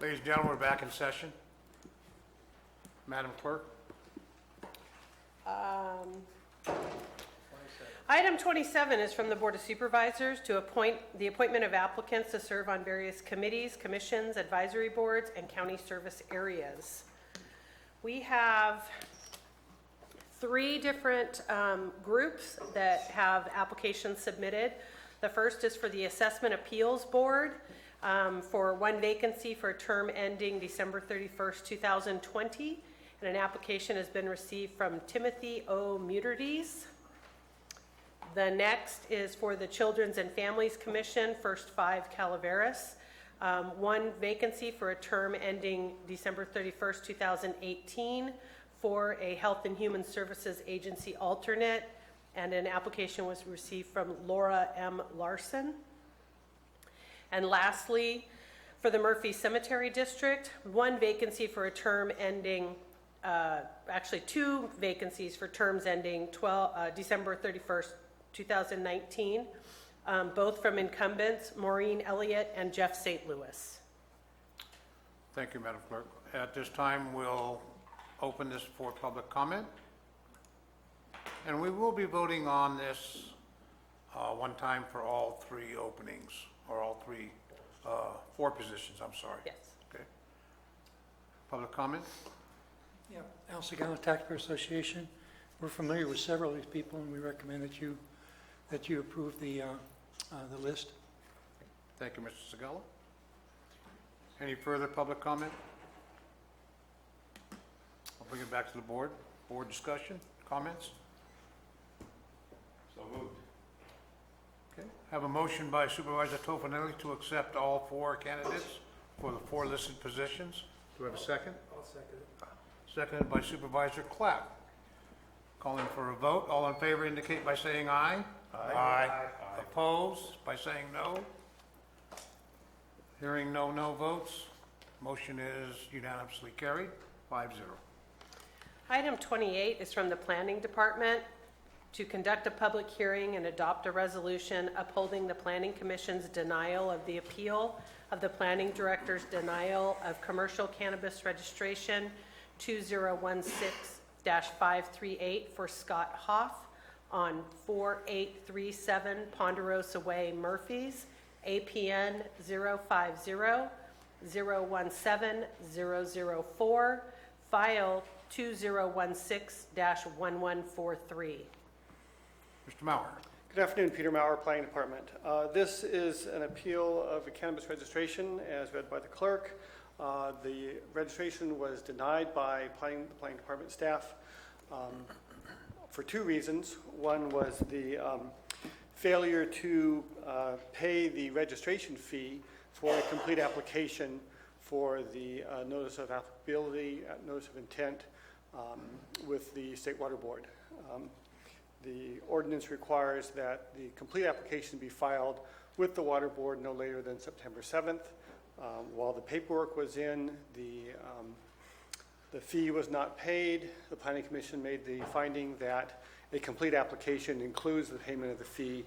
Ladies and gentlemen, we're back in session. Madam Clerk? Item 27 is from the Board of Supervisors to appoint the appointment of applicants to serve on various committees, commissions, advisory boards, and county service areas. We have three different groups that have applications submitted. The first is for the Assessment Appeals Board for one vacancy for a term ending December 31st, 2020. And an application has been received from Timothy O. Muterdes. The next is for the Children's and Families Commission, First 5 Calaveras. One vacancy for a term ending December 31st, 2018 for a Health and Human Services Agency alternate, and an application was received from Laura M. Larson. And lastly, for the Murphy Cemetery District, one vacancy for a term ending, actually two vacancies for terms ending December 31st, 2019, both from incumbents Maureen Elliott and Jeff St. Louis. Thank you, Madam Clerk. At this time, we'll open this for public comment. And we will be voting on this one time for all three openings, or all three, four positions, I'm sorry. Yes. Okay. Public comment? Yeah, Al Segala Taxpayer Association. We're familiar with several of these people, and we recommend that you approve the list. Thank you, Mr. Segala. Any further public comment? I'll bring it back to the board. Board discussion, comments? So moved. Okay. Have a motion by Supervisor Tofanelli to accept all four candidates for the four listed positions. Do we have a second? I'll second it. Seconded by Supervisor Clapp. Calling for a vote. All in favor indicate by saying aye. Aye. Aye. Opposed by saying no. Hearing no votes. Motion is unanimously carried, 5-0. Item 28 is from the Planning Department to conduct a public hearing and adopt a resolution upholding the Planning Commission's denial of the appeal of the Planning Director's denial of commercial cannabis registration 2016-538 for Scott Hoff on 4837 Ponderosa Way, Murphys, APN 050-017-004, file 2016-1143. Mr. Mauer. Good afternoon, Peter Mauer, Planning Department. This is an appeal of a cannabis registration as read by the clerk. The registration was denied by the Planning Department staff for two reasons. One was the failure to pay the registration fee for a complete application for the notice of applicability, notice of intent with the State Water Board. The ordinance requires that the complete application be filed with the Water Board no later than September 7th. While the paperwork was in, the fee was not paid. The Planning Commission made the finding that a complete application includes the payment of the fee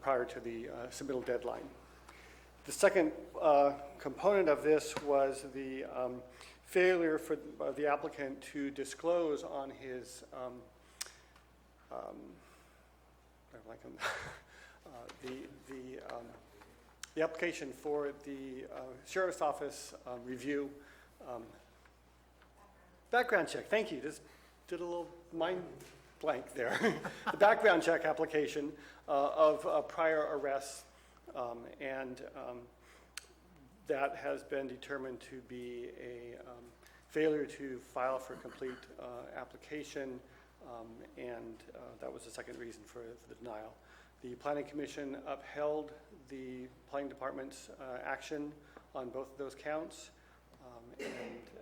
prior to the submittal deadline. The second component of this was the failure for the applicant to disclose on his the application for the Sheriff's Office review background check. Thank you. Just did a little mind blank there. The background check application of prior arrests, and that has been determined to be a failure to file for complete application, and that was the second reason for the denial. The Planning Commission upheld the Planning Department's action on both of those counts, and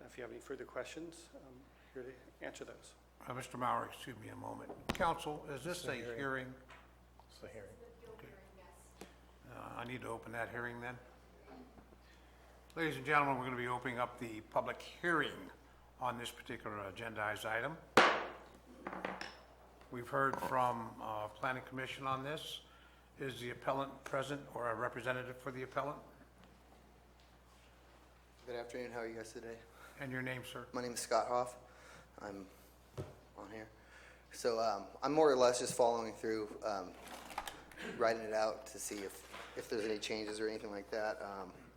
if you have any further questions, I'm here to answer those. Mr. Mauer, excuse me a moment. Counsel, is this a hearing? It's a hearing. Okay. I need to open that hearing then. Ladies and gentlemen, we're going to be opening up the public hearing on this particular agendized item. We've heard from Planning Commission on this. Is the appellant present or a representative for the appellant? Good afternoon. How are you guys today? And your name, sir? My name is Scott Hoff. I'm on here. So I'm more or less just following through, writing it out to see if there's any changes or anything like that.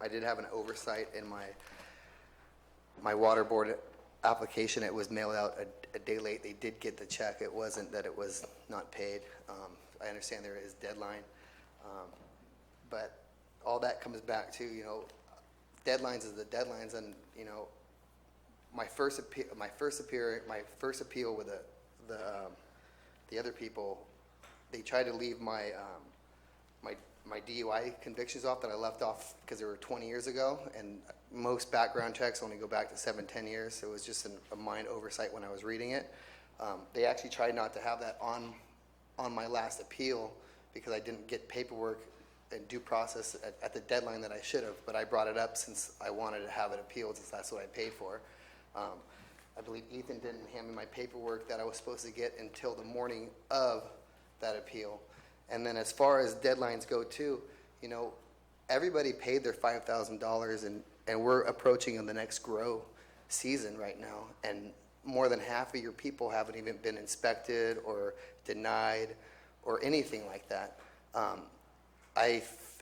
I did have an oversight in my water board application. It was mailed out a day late. They did get the check. It wasn't that it was not paid. I understand there is deadline. But all that comes back to, deadlines is the deadlines, and my first appeal with the other people, they tried to leave my DUI convictions off that I left off because they were 20 years ago, and most background checks only go back to 7-10 years. So it was just a mind oversight when I was reading it. They actually tried not to have that on my last appeal because I didn't get paperwork and due process at the deadline that I should have, but I brought it up since I wanted to have it appealed, since that's what I paid for. I believe Ethan didn't hand me my paperwork that I was supposed to get until the morning of that appeal. And then as far as deadlines go too, everybody paid their $5,000 and we're approaching on the next grow season right now. And more than half of your people haven't even been inspected or denied or anything like that.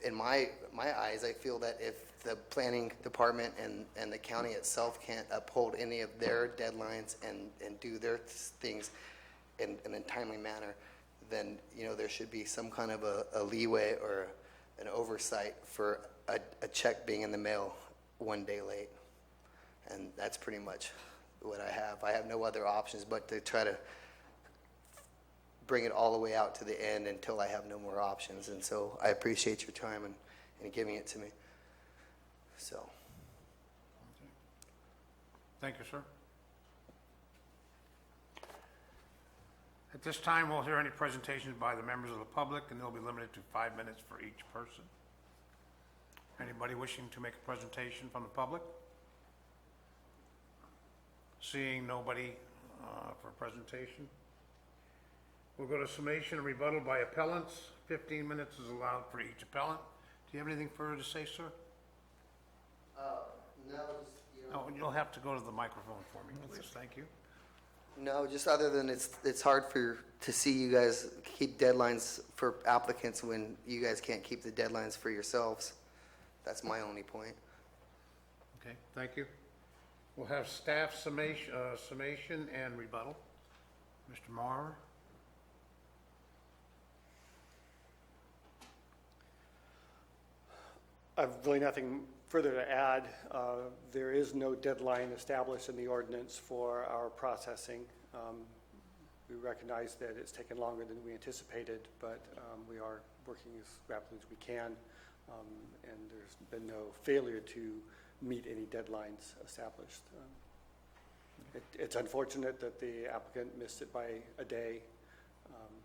In my eyes, I feel that if the planning department and the county itself can't uphold any of their deadlines and do their things in a timely manner, then there should be some kind of a leeway or an oversight for a check being in the mail one day late. And that's pretty much what I have. I have no other options but to try to bring it all the way out to the end until I have no more options. And so I appreciate your time and giving it to me. So. Thank you, sir. At this time, we'll hear any presentations by the members of the public, and they'll be limited to 5 minutes for each person. Anybody wishing to make a presentation from the public? Seeing nobody for presentation. We'll go to summation and rebuttal by appellants. 15 minutes is allowed for each appellant. Do you have anything further to say, sir? No, just, Oh, you'll have to go to the microphone for me, please. Thank you. No, just other than it's hard to see you guys keep deadlines for applicants when you guys can't keep the deadlines for yourselves. That's my only point. Okay, thank you. We'll have staff summation and rebuttal. Mr. Maurer? I've really nothing further to add. There is no deadline established in the ordinance for our processing. We recognize that it's taken longer than we anticipated, but we are working as rapidly as we can, and there's been no failure to meet any deadlines established. It's unfortunate that the applicant missed it by a day,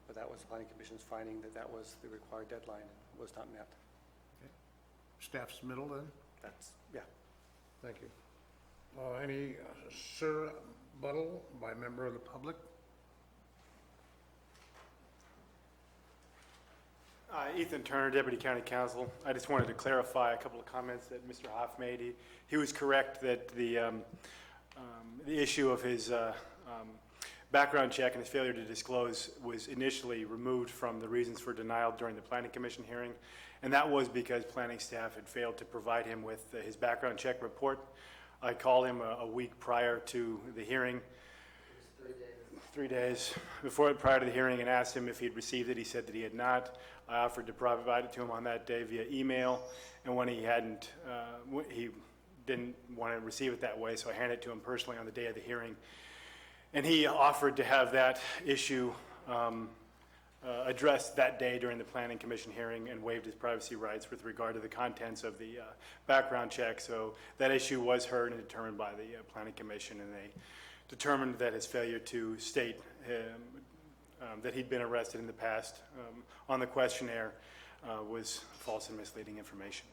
but that was the Planning Commission's finding that was the required deadline and was not met. Staff's middle then? That's, yeah. Thank you. Any rebuttal by member of the public? Ethan Turner, Deputy County Counsel. I just wanted to clarify a couple of comments that Mr. Hoff made. He was correct that the issue of his background check and his failure to disclose was initially removed from the reasons for denial during the Planning Commission hearing, and that was because planning staff had failed to provide him with his background check report. I called him a week prior to the hearing. 3 days prior to the hearing, and asked him if he had received it. He said that he had not. I offered to provide it to him on that day via email, and when he hadn't, he didn't want to receive it that way, so I handed it to him personally on the day of the hearing. And he offered to have that issue addressed that day during the Planning Commission hearing and waived his privacy rights with regard to the contents of the background check. So that issue was heard and determined by the Planning Commission, and they determined that his failure to state that he'd been arrested in the past on the questionnaire was false and misleading information.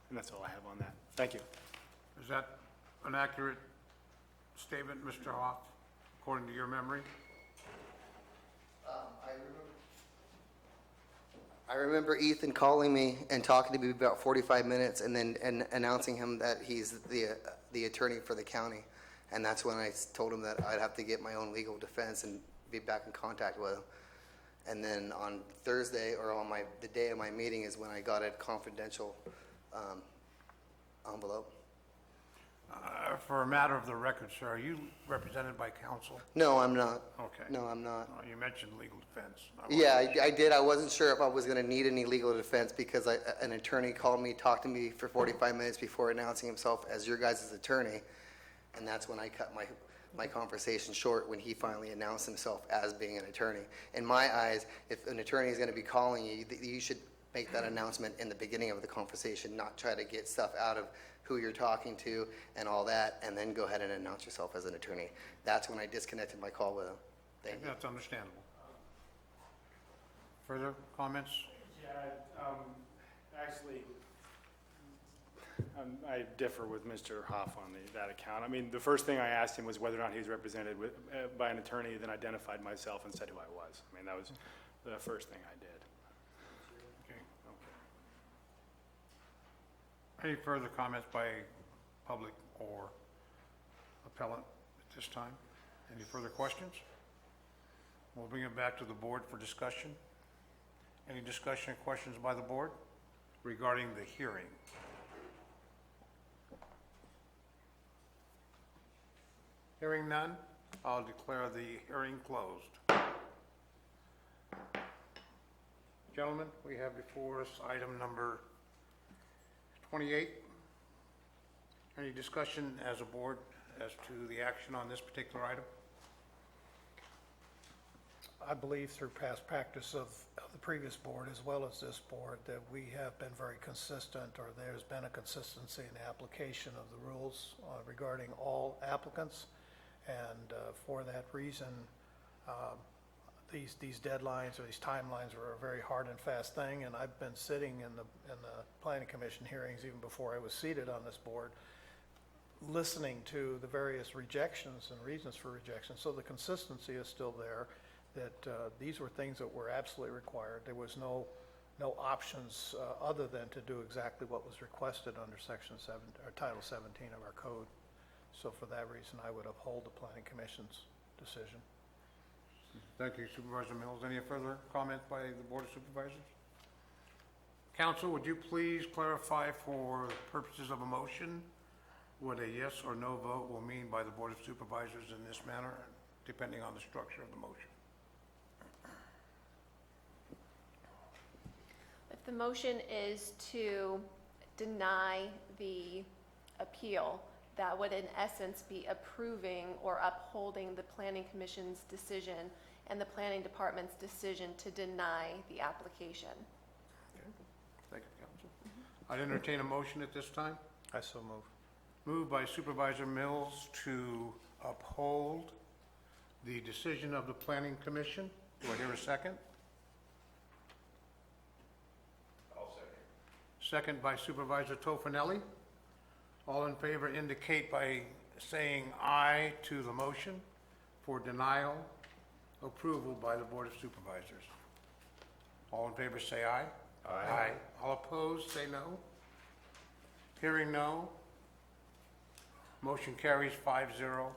And that's all I have on that. Thank you. Is that an accurate statement, Mr. Hoff, according to your memory? I remember. I remember Ethan calling me and talking to me about 45 minutes and then announcing him that he's the attorney for the county. And that's when I told him that I'd have to get my own legal defense and be back in contact with him. And then on Thursday, or on the day of my meeting, is when I got a confidential envelope. For a matter of the record, sir, are you represented by counsel? No, I'm not. Okay. No, I'm not. You mentioned legal defense. Yeah, I did. I wasn't sure if I was going to need any legal defense because an attorney called me, talked to me for 45 minutes before announcing himself as your guys' attorney. And that's when I cut my conversation short, when he finally announced himself as being an attorney. In my eyes, if an attorney is going to be calling you, you should make that announcement in the beginning of the conversation, not try to get stuff out of who you're talking to and all that, and then go ahead and announce yourself as an attorney. That's when I disconnected my call with him. Thank you. That's understandable. Further comments? Yeah, actually, I differ with Mr. Hoff on that account. I mean, the first thing I asked him was whether or not he was represented by an attorney, then identified myself and said who I was. I mean, that was the first thing I did. Okay. Any further comments by public or appellant at this time? Any further questions? We'll bring it back to the board for discussion. Any discussion or questions by the board regarding the hearing? Hearing none, I'll declare the hearing closed. Gentlemen, we have before us item number 28. Any discussion as a board as to the action on this particular item? I believe through past practice of the previous board as well as this board that we have been very consistent, or there's been a consistency in the application of the rules regarding all applicants. And for that reason, these deadlines or these timelines are a very hard and fast thing. And I've been sitting in the Planning Commission hearings even before I was seated on this board, listening to the various rejections and reasons for rejection. So the consistency is still there, that these were things that were absolutely required. There was no options other than to do exactly what was requested under Section 7 or Title 17 of our code. So for that reason, I would uphold the Planning Commission's decision. Thank you, Supervisor Mills. Any further comment by the Board of Supervisors? Council, would you please clarify for purposes of a motion what a yes or no vote will mean by the Board of Supervisors in this manner, depending on the structure of the motion? If the motion is to deny the appeal, that would in essence be approving or upholding the Planning Commission's decision and the Planning Department's decision to deny the application. Okay. Thank you, Council. I'd entertain a motion at this time. I so move. Moved by Supervisor Mills to uphold the decision of the Planning Commission. Do I hear a second? I'll second. Second by Supervisor Tofinelli. All in favor indicate by saying aye to the motion for denial, approval by the Board of Supervisors. All in favor say aye. Aye. All opposed say no. Hearing no. Motion carries 5-0,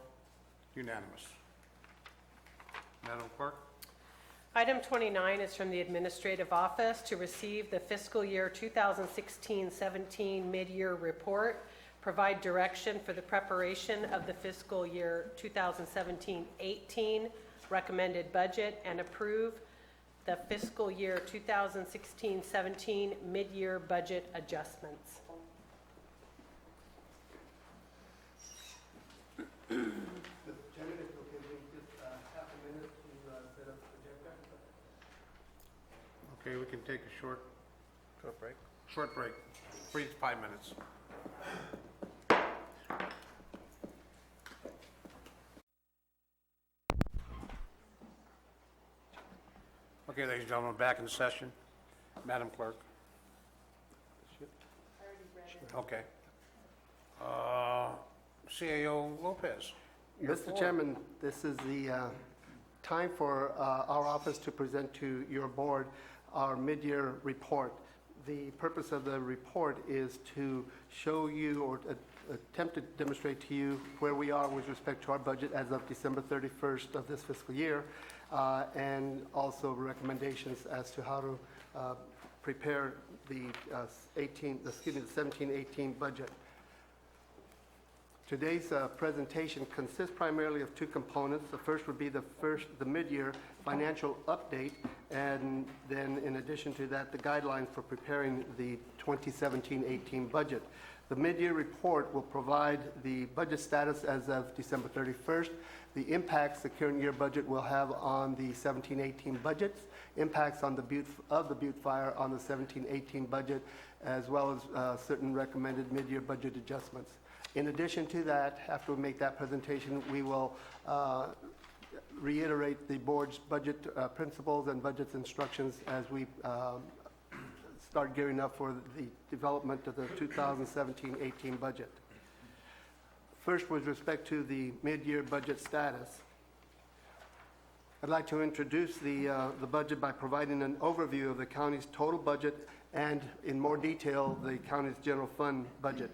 unanimous. Madam Clerk? Item 29 is from the Administrative Office to receive the fiscal year 2016-17 mid-year report, provide direction for the preparation of the fiscal year 2017-18 recommended budget, and approve the fiscal year 2016-17 mid-year budget adjustments. The gentleman, okay, just half a minute to set up the projector. Okay, we can take a short break. Short break, 3 to 5 minutes. Okay, ladies and gentlemen, back in session. Madam Clerk. Okay. CAO Lopez. Your Mr. floor. Chairman, this is the time for our office to present to your board our mid-year report. The purpose of the report is to show you or attempt to demonstrate to you where we are with respect to our budget as of December 31st of this fiscal year, and also recommendations as to how to prepare the 17-18 budget. Today's presentation consists primarily of two components. The first would be the mid-year financial update, and then in addition to that, the guidelines for preparing the 2017-18 budget. The mid-year report will provide the budget status as of December 31st, the impacts the current year budget will have on the 17-18 budgets, impacts on the Butte Fire on the 17-18 budget, as well as certain recommended mid-year budget adjustments. In addition to that, after we make that presentation, we will reiterate the board's budget principles and budget instructions as we start gearing up for the development of the 2017-18 budget. First, with respect to the mid-year budget status, I'd like to introduce the budget by providing an overview of the county's total budget and, in more detail, the county's general fund budget.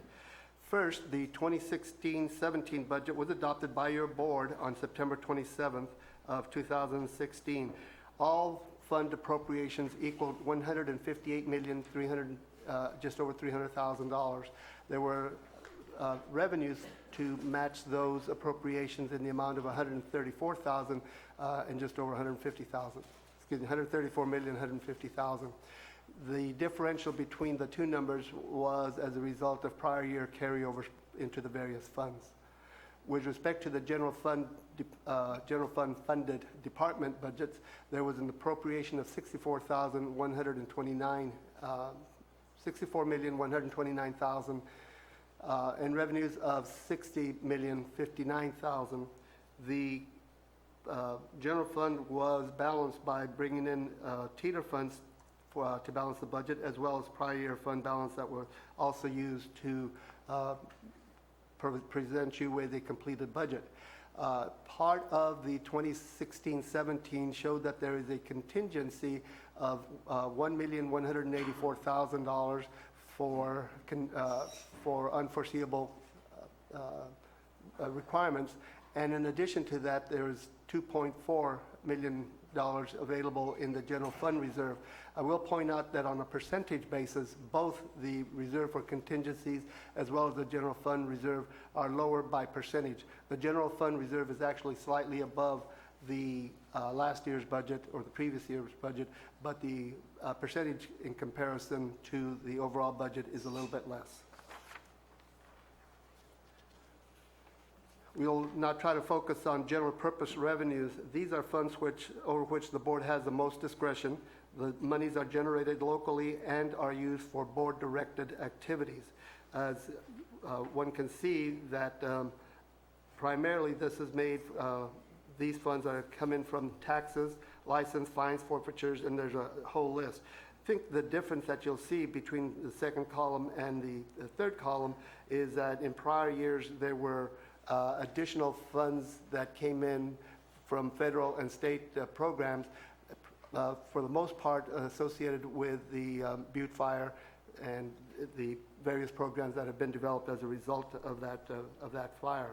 First, the 2016-17 budget was adopted by your board on September 27th of 2016. All fund appropriations equaled $158,300,000, just over $300,000. There were revenues to match those appropriations in the amount of $134,000 and just over $150,000. Excuse me, $134,150,000. The differential between the two numbers was as a result of prior year carryovers into the various funds. With respect to the general fund funded department budgets, there was an appropriation of $64,129,000 and revenues of $60,059,000. The general fund was balanced by bringing in teeter funds to balance the budget, as well as prior year fund balance that were also used to present you with a completed budget. Part of the 2016-17 showed that there is a contingency of $1,184,000 for unforeseeable requirements, and in addition to that, there is $2.4 million available in the general fund reserve. I will point out that on a percentage basis, both the reserve for contingencies as well as the general fund reserve are lower by percentage. The general fund reserve is actually slightly above the last year's budget or the previous year's budget, but the percentage in comparison to the overall budget is a little bit less. We'll now try to focus on general purpose revenues. These are funds over which the board has the most discretion. The monies are generated locally and are used for board-directed activities. As one can see that primarily this is made, these funds are coming from taxes, license, fines, forfeitures, and there's a whole list. I think the difference that you'll see between the second column and the third column is that in prior years there were additional funds that came in from federal and state programs, for the most part associated with the Butte Fire and the various programs that have been developed as a result of that fire.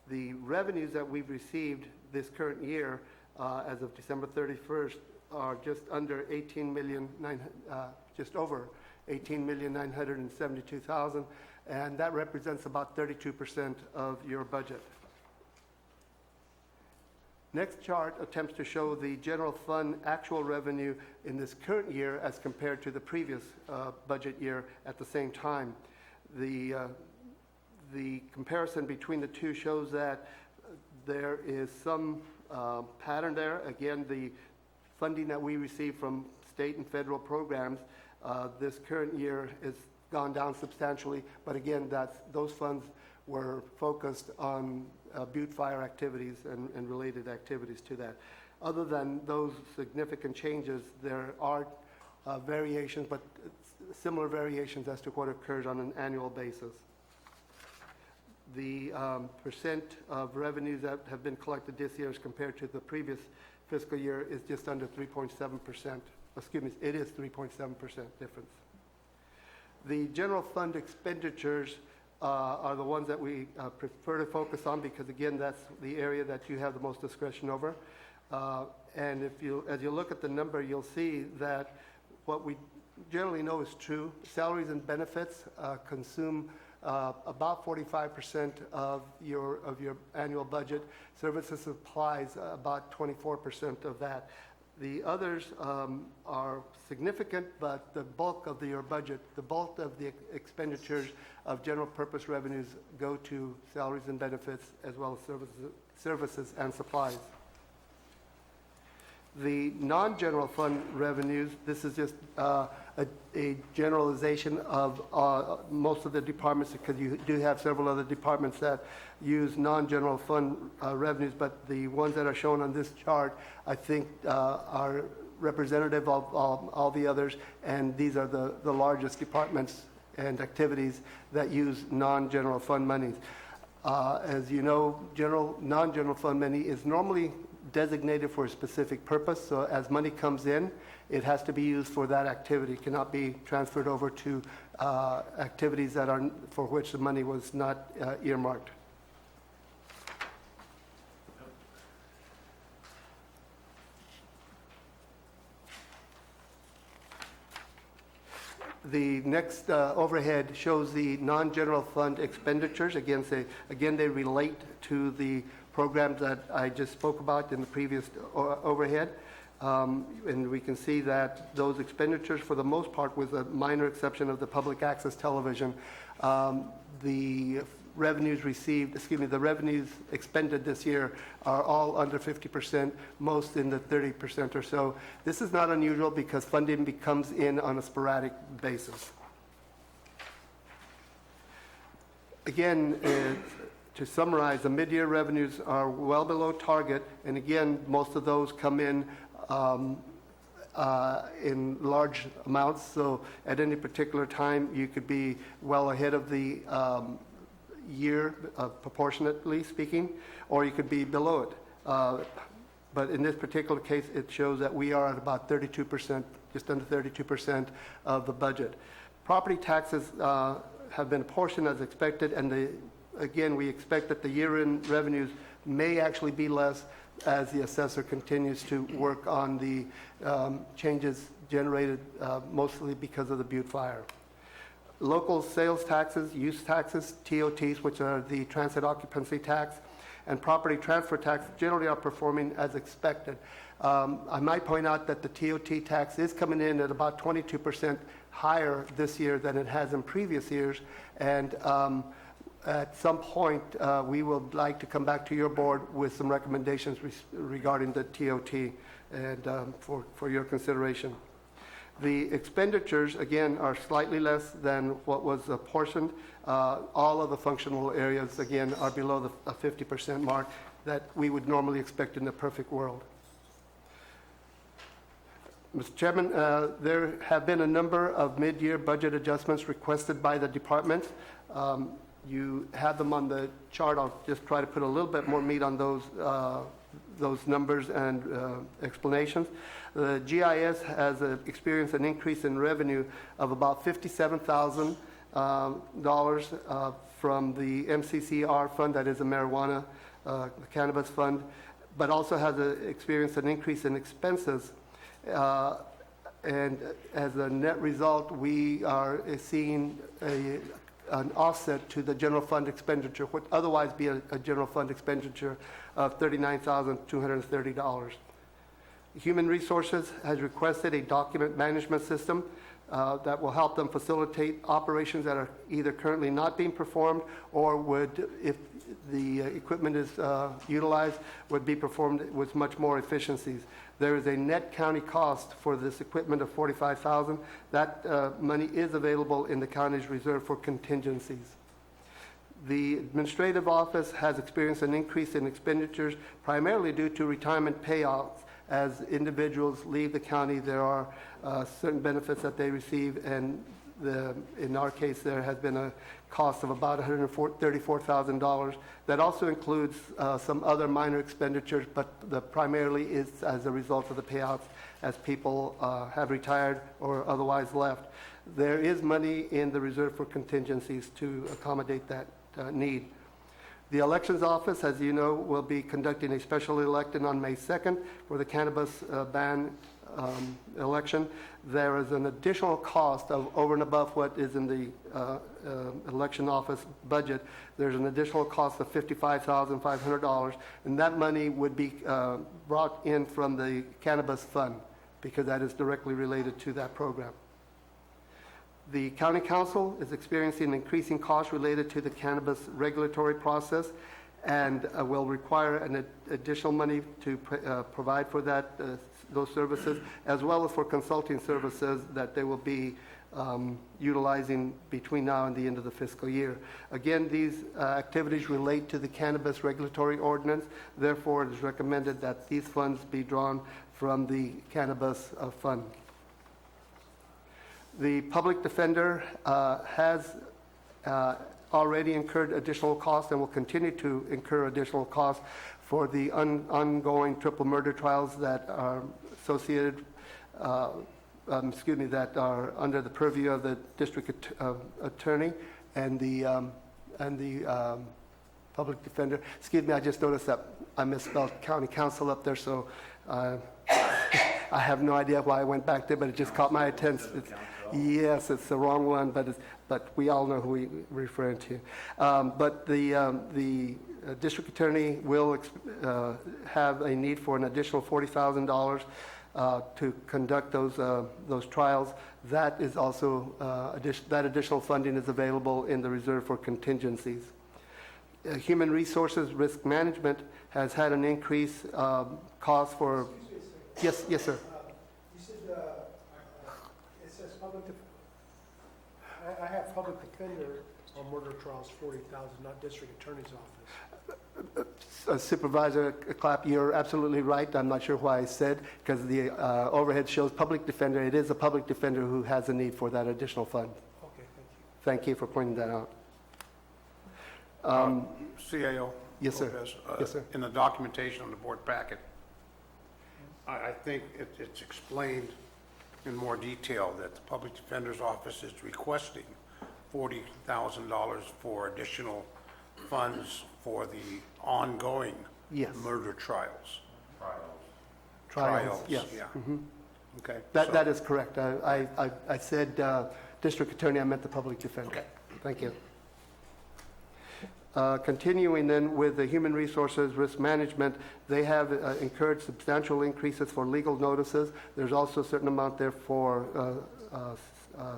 The revenues that we've received this current year, as of December 31st, are just over $18,972,000. And that represents about 32% of your budget. Next chart attempts to show the general fund actual revenue in this current year as compared to the previous budget year at the same time. The comparison between the two shows that there is some pattern there. Again, the funding that we receive from state and federal programs this current year is gone down substantially, but again, those funds were focused on Butte Fire activities and related activities to that. Other than those significant changes, there are variations, but similar variations as to what occurs on an annual basis. The percent of revenues that have been collected this year as compared to the previous fiscal year is just under 3.7%. it is 3.7% difference. The general fund expenditures are the ones that we prefer to focus on because, again, that's the area that you have the most discretion over. And as you look at the number, you'll see that what we generally know is true. Salaries and benefits consume about 45% of your annual budget. Services supplies about 24% of that. The others are significant, but the bulk of your budget, the bulk of the expenditures of general purpose revenues go to salaries and benefits as well as services and supplies. The non-general fund revenues, this is just a generalization of most of the departments, because you do have several other departments that use non-general fund revenues, but the ones that are shown on this chart, I think, are representative of all the others, and these are the largest departments and activities that use non-general fund monies. As you know, non-general fund money is normally designated for a specific purpose, so as money comes in, it has to be used for that activity. It cannot be transferred over to activities that are for which the money was not earmarked. The next overhead shows the non-general fund expenditures. Again, they relate to the programs that I just spoke about in the previous overhead. And we can see that those expenditures, for the most part, with a minor exception of the public access television, the revenues expended this year are all under 50%, most in the 30% or so. This is not unusual because funding comes in on a sporadic basis. Again, to summarize, the mid-year revenues are well below target, and again, most of those come in large amounts, so at any particular time, you could be well ahead of the year, proportionately speaking, or you could be below it. But in this particular case, it shows that we are at about 32%, just under 32% of the budget. Property taxes have been apportioned as expected, and again, we expect that the year-end revenues may actually be less as the assessor continues to work on the changes generated mostly because of the Butte fire. Local sales taxes, use taxes, TOTs, which are the transit occupancy tax, and property transfer tax generally are performing as expected. I might point out that the TOT tax is coming in at about 22% higher this year than it has in previous years, and at some point, we would like to come back to your board with some recommendations regarding the TOT and for your consideration. The expenditures, again, are slightly less than what was apportioned. All of the functional areas, again, are below the 50% mark that we would normally expect in the perfect world. Mr. Chairman, there have been a number of mid-year budget adjustments requested by the department. You have them on the chart. I'll just try to put a little bit more meat on those numbers and explanations. The GIS has experienced an increase in revenue of about $57,000 from the MCCR fund, that is a marijuana, the cannabis fund, but also has experienced an increase in expenses. And as a net result, we are seeing an offset to the general fund expenditure, would otherwise be a general fund expenditure of $39,230. Human Resources has requested a document management system that will help them facilitate operations that are either currently not being performed or would, if the equipment is utilized, would be performed with much more efficiencies. There is a net county cost for this equipment of $45,000. That money is available in the county's reserve for contingencies. The administrative office has experienced an increase in expenditures primarily due to retirement payouts. As individuals leave the county, there are certain benefits that they receive, and In our case, there has been a cost of about $134,000. That also includes some other minor expenditures, but primarily is as a result of the payouts as people have retired or otherwise left. There is money in the reserve for contingencies to accommodate that need. The Elections Office, as you know, will be conducting a special election on May 2nd for the cannabis ban election. There is an additional cost of over and above what is in the election office budget. There's an additional cost of $55,500, and that money would be brought in from the cannabis fund because that is directly related to that program. The County Council is experiencing increasing costs related to the cannabis regulatory process and will require an additional money to provide for that, those services, as well as for consulting services that they will be utilizing between now and the end of the fiscal year. Again, these activities relate to the cannabis regulatory ordinance. Therefore, it is recommended that these funds be drawn from the cannabis fund. The public defender has already incurred additional costs and will continue to incur additional costs for the ongoing triple murder trials that are associated, that are under the purview of the district attorney and the public defender. Excuse me, I just noticed that I misspelled county council up there, so I have no idea why I went back there, but it just caught my attention. Yes, it's the wrong one, but we all know who we're referring to. But the district attorney will have a need for an additional $40,000 to conduct those trials. That is also that additional funding is available in the reserve for contingencies. Human Resources Risk Management has had an increase cost for. Yes, yes, sir. You said it says I have public defender on murder trials 40,000, not district attorney's office. Supervisor Clapp, you're absolutely right. I'm not sure why I said, because the overhead shows public defender. It is a public defender who has a need for that additional fund. Okay, thank you. Thank you for pointing that out. CAO? Yes, sir. Lopez, Yes, sir. In the documentation on the board packet, I think it's explained in more detail that the Public Defender's Office is requesting $40,000 for additional funds for the ongoing Yes. murder trials. Trials, yes. Yeah. Mhm. Okay. That is correct. I said district attorney, I meant the public defender. Okay. Thank you. Continuing then with the Human Resources Risk Management, they have incurred substantial increases for legal notices. There's also a certain amount there for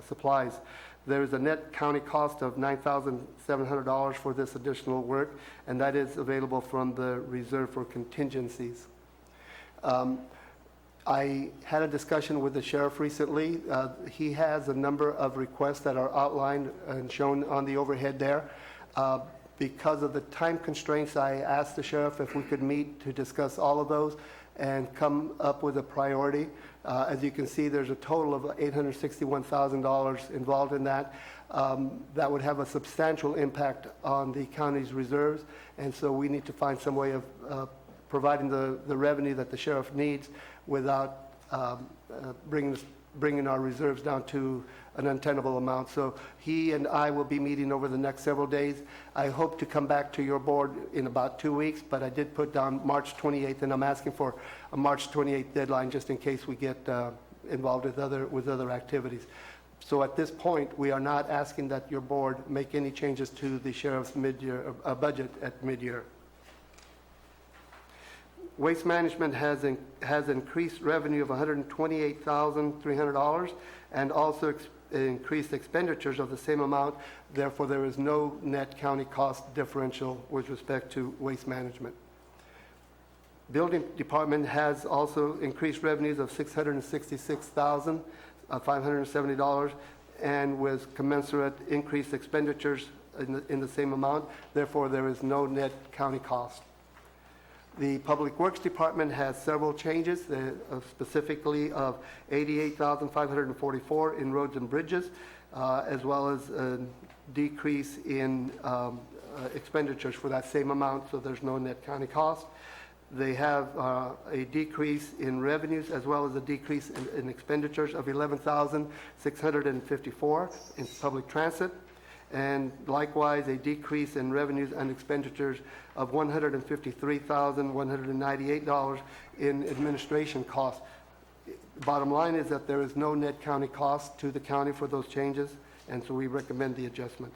supplies. There is a net county cost of $9,700 for this additional work, and that is available from the reserve for contingencies. I had a discussion with the sheriff recently. He has a number of requests that are outlined and shown on the overhead there. Because of the time constraints, I asked the sheriff if we could meet to discuss all of those and come up with a priority. As you can see, there's a total of $861,000 involved in that. That would have a substantial impact on the county's reserves, and so we need to find some way of providing the revenue that the sheriff needs without bringing our reserves down to an untenable amount. So he and I will be meeting over the next several days. I hope to come back to your board in about 2 weeks, but I did put down March 28th, and I'm asking for a March 28th deadline just in case we get involved with other activities. So at this point, we are not asking that your board make any changes to the sheriff's mid-year budget at mid-year. Waste Management has increased revenue of $128,300 and also increased expenditures of the same amount. Therefore, there is no net county cost differential with respect to Waste Management. Building Department has also increased revenues of $666,570 and with commensurate increased expenditures in the same amount. Therefore, there is no net county cost. The Public Works Department has several changes, specifically of $88,544 in roads and bridges, as well as a decrease in expenditures for that same amount, so there's no net county cost. They have a decrease in revenues as well as a decrease in expenditures of $11,654 in public transit, and likewise a decrease in revenues and expenditures of $153,198 in administration costs. Bottom line is that there is no net county cost to the county for those changes, and so we recommend the adjustment.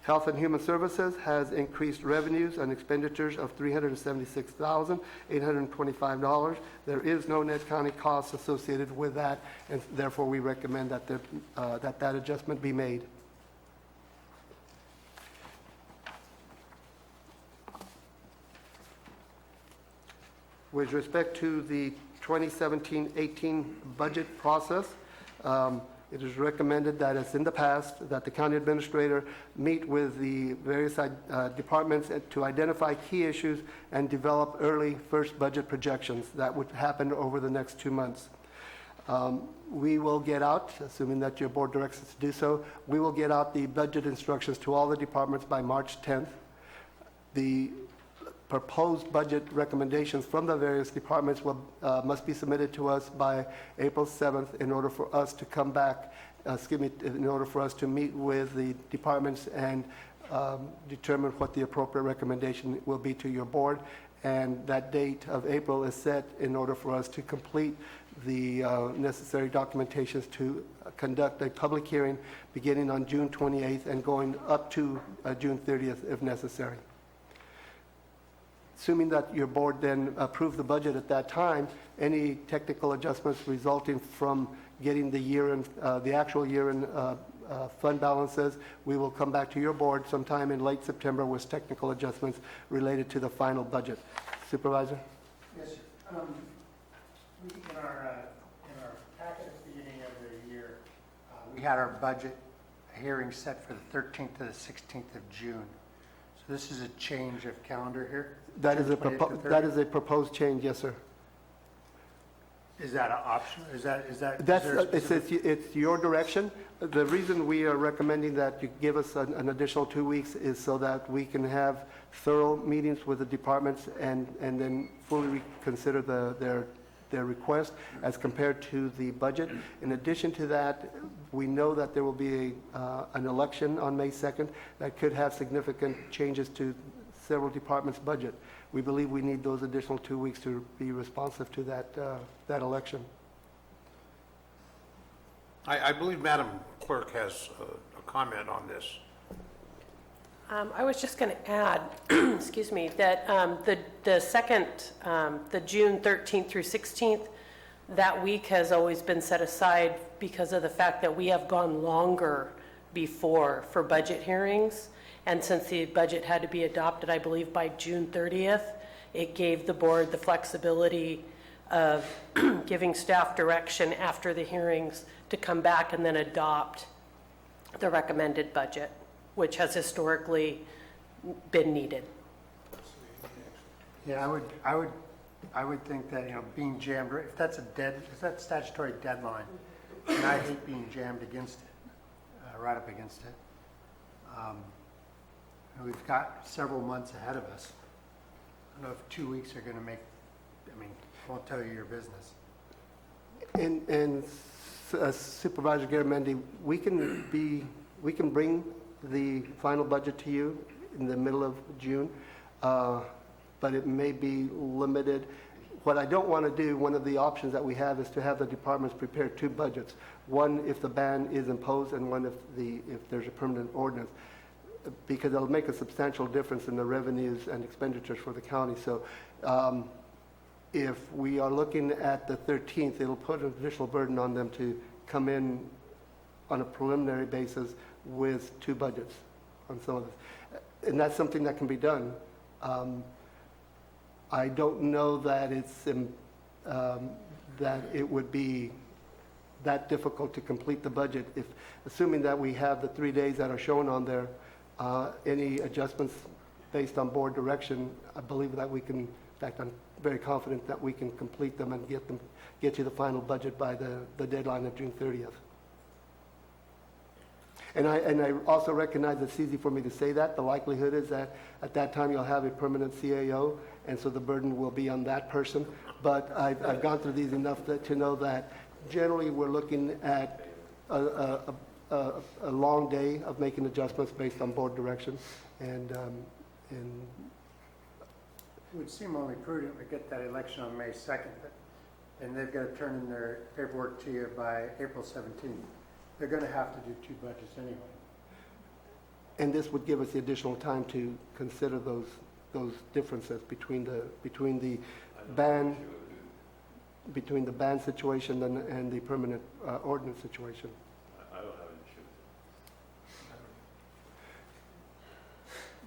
Health and Human Services has increased revenues and expenditures of $376,825. There is no net county cost associated with that, and therefore we recommend that that adjustment be made. With respect to the 2017-18 budget process, it is recommended that, as in the past, that the county administrator meet with the various departments to identify key issues and develop early first budget projections. That would happen over the next 2 months. We will get out, assuming that your board directs us to do so, we will get out the budget instructions to all the departments by March 10th. The proposed budget recommendations from the various departments must be submitted to us by April 7th in order for us to come back, in order for us to meet with the departments and determine what the appropriate recommendation will be to your board. And that date of April is set in order for us to complete the necessary documentations to conduct a public hearing beginning on June 28th and going up to June 30th if necessary. Assuming that your board then approved the budget at that time, any technical adjustments resulting from getting the actual year-end fund balances, we will come back to your board sometime in late September with technical adjustments related to the final budget. Supervisor? Yes, sir. In our packet at the beginning of the year, we had our budget hearing set for the 13th to the 16th of June. So this is a change of calendar here? That is a June 20th to 30th? proposed change, yes, sir. Is that an option? Is there a It's your direction. The reason we are recommending that you give us an additional 2 weeks is so that we can have thorough meetings with the departments and then fully reconsider their request as compared to the budget. In addition to that, we know that there will be an election on May 2nd that could have significant changes to several departments' budget. We believe we need those additional 2 weeks to be responsive to that election. I believe Madam Clerk has a comment on this. I was just going to add, excuse me, that the June 13th through 16th, that week has always been set aside because of the fact that we have gone longer before for budget hearings. And since the budget had to be adopted, I believe, by June 30th, it gave the board the flexibility of giving staff direction after the hearings to come back and then adopt the recommended budget, which has historically been needed. Yeah, I would think that, being jammed, if that's a statutory deadline, and I hate being jammed against it, right up against it. We've got several months ahead of us. I don't know if 2 weeks are going to won't tell you your business. And Supervisor Garamendi, we can bring the final budget to you in the middle of June, but it may be limited. What I don't want to do, one of the options that we have is to have the departments prepare 2 budgets. One if the ban is imposed and one if there's a permanent ordinance, because it'll make a substantial difference in the revenues and expenditures for the county. So if we are looking at the 13th, it'll put an additional burden on them to come in on a preliminary basis with 2 budgets on some of this. And that's something that can be done. I don't know that that it would be that difficult to complete the budget, assuming that we have the 3 days that are shown on there. Any adjustments based on board direction, I believe that we can, in fact, I'm very confident that we can complete them and get you the final budget by the deadline of June 30th. And I also recognize it's easy for me to say that. The likelihood is that at that time you'll have a permanent CAO, and so the burden will be on that person. But I've gone through these enough to know that generally we're looking at a long day of making adjustments based on board direction. And It would seem only prudent to get that election on May 2nd, and they've got to turn in their paperwork to you by April 17th. They're going to have to do 2 budgets anyway. And this would give us the additional time to consider those differences between the ban situation and the permanent ordinance situation. I don't have an issue with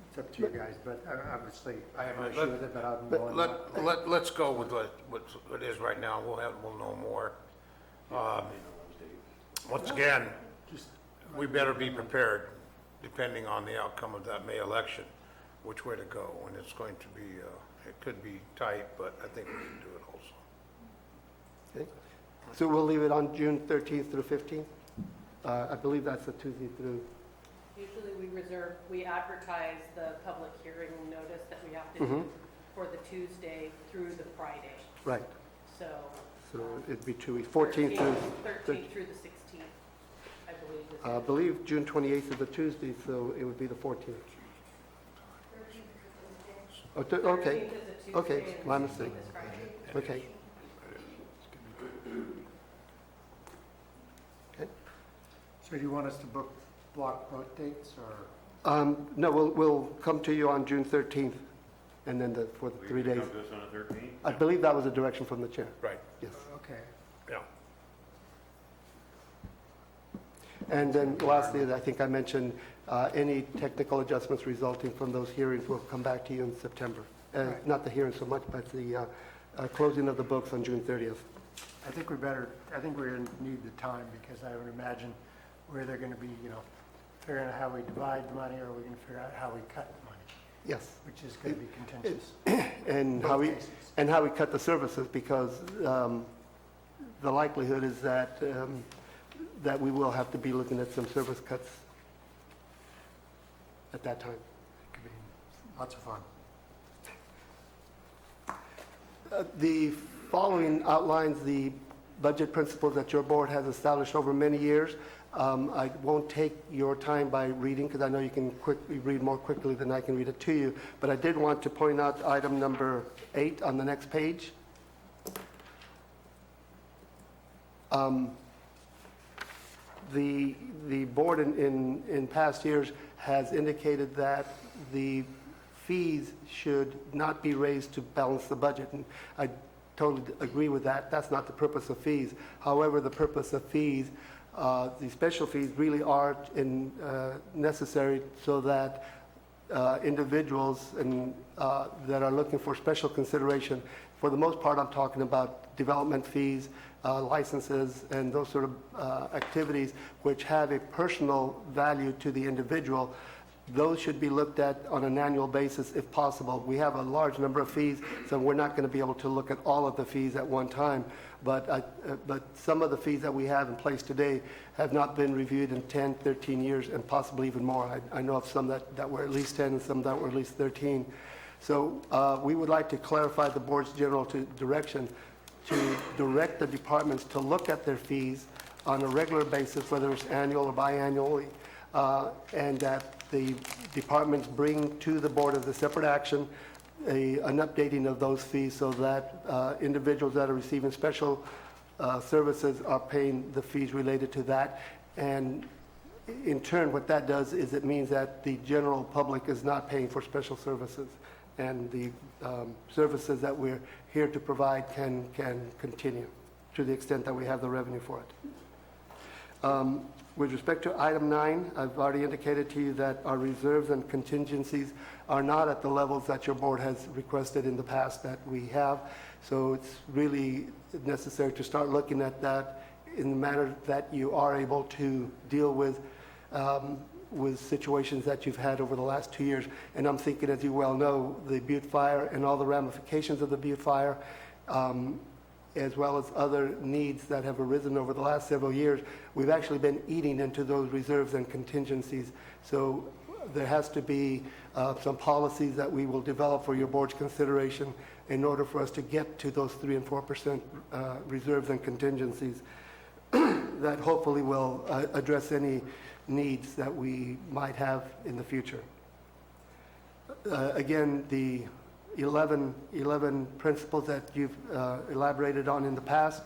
It's up to you guys, but obviously, I have no issue with it, but I'm willing. Let's go with what it is right now. We'll know more. Once again, we better be prepared, depending on the outcome of that May election, which way to go. And it's going to be, it could be tight, but I think we can do it also. Okay. So we'll leave it on June 13th through 15th? I believe that's a Tuesday through. Usually we advertise the public hearing notice that we have to do for the Tuesday through the Friday. Right. So It'd be 2 weeks, 14th through. 13th through the 16th, I believe. I believe June 28th is a Tuesday, so it would be the 14th. Okay, 13th is a Tuesday okay, and my 16th mistake. is Friday. Okay. So do you want us to block both dates, or? No, we'll come to you on June 13th, and then for the 3 days. Come to us on the 13th? I believe that was a direction from the chair. Right. Yes. Okay. Yeah. And then lastly, I think I mentioned, any technical adjustments resulting from those hearings will come back to you in September. Right. Not the hearing so much, but the closing of the books on June 30th. I think we're going to need the time, because I would imagine where they're going to be, figuring out how we divide the money, or we're going to figure out how we cut the money, Yes. which is going to be contentious. And Both cases. how we cut the services, because the likelihood is that that we will have to be looking at some service cuts at that time. It could be lots of fun. The following outlines the budget principles that your board has established over many years. I won't take your time by reading, because I know you can quickly read more quickly than I can read it to you, but I did want to point out item number 8 on the next page. The board in past years has indicated that the fees should not be raised to balance the budget, and I totally agree with that. That's not the purpose of fees. However, the purpose of fees, the special fees really are necessary so that individuals that are looking for special consideration, for the most part I'm talking about development fees, licenses, and those sort of activities which have a personal value to the individual. Those should be looked at on an annual basis if possible. We have a large number of fees, so we're not going to be able to look at all of the fees at one time. But some of the fees that we have in place today have not been reviewed in 10, 13 years, and possibly even more. I know of some that were at least 10 and some that were at least 13. So we would like to clarify the board's general direction to direct the departments to look at their fees on a regular basis, whether it's annual or biannually, and that the departments bring to the board as a separate action an updating of those fees, so that individuals that are receiving special services are paying the fees related to that. And in turn, what that does is it means that the general public is not paying for special services, and the services that we're here to provide can continue to the extent that we have the revenue for it. With respect to item 9, I've already indicated to you that our reserves and contingencies are not at the levels that your board has requested in the past that we have. So it's really necessary to start looking at that in the manner that you are able to deal with situations that you've had over the last 2 years. And I'm thinking, as you well know, the Butte Fire and all the ramifications of the Butte Fire. as well as other needs that have arisen over the last several years, we've actually been eating into those reserves and contingencies. So there has to be some policies that we will develop for your board's consideration in order for us to get to those 3 and 4% reserves and contingencies that hopefully will address any needs that we might have in the future. Again, the 11 principles that you've elaborated on in the past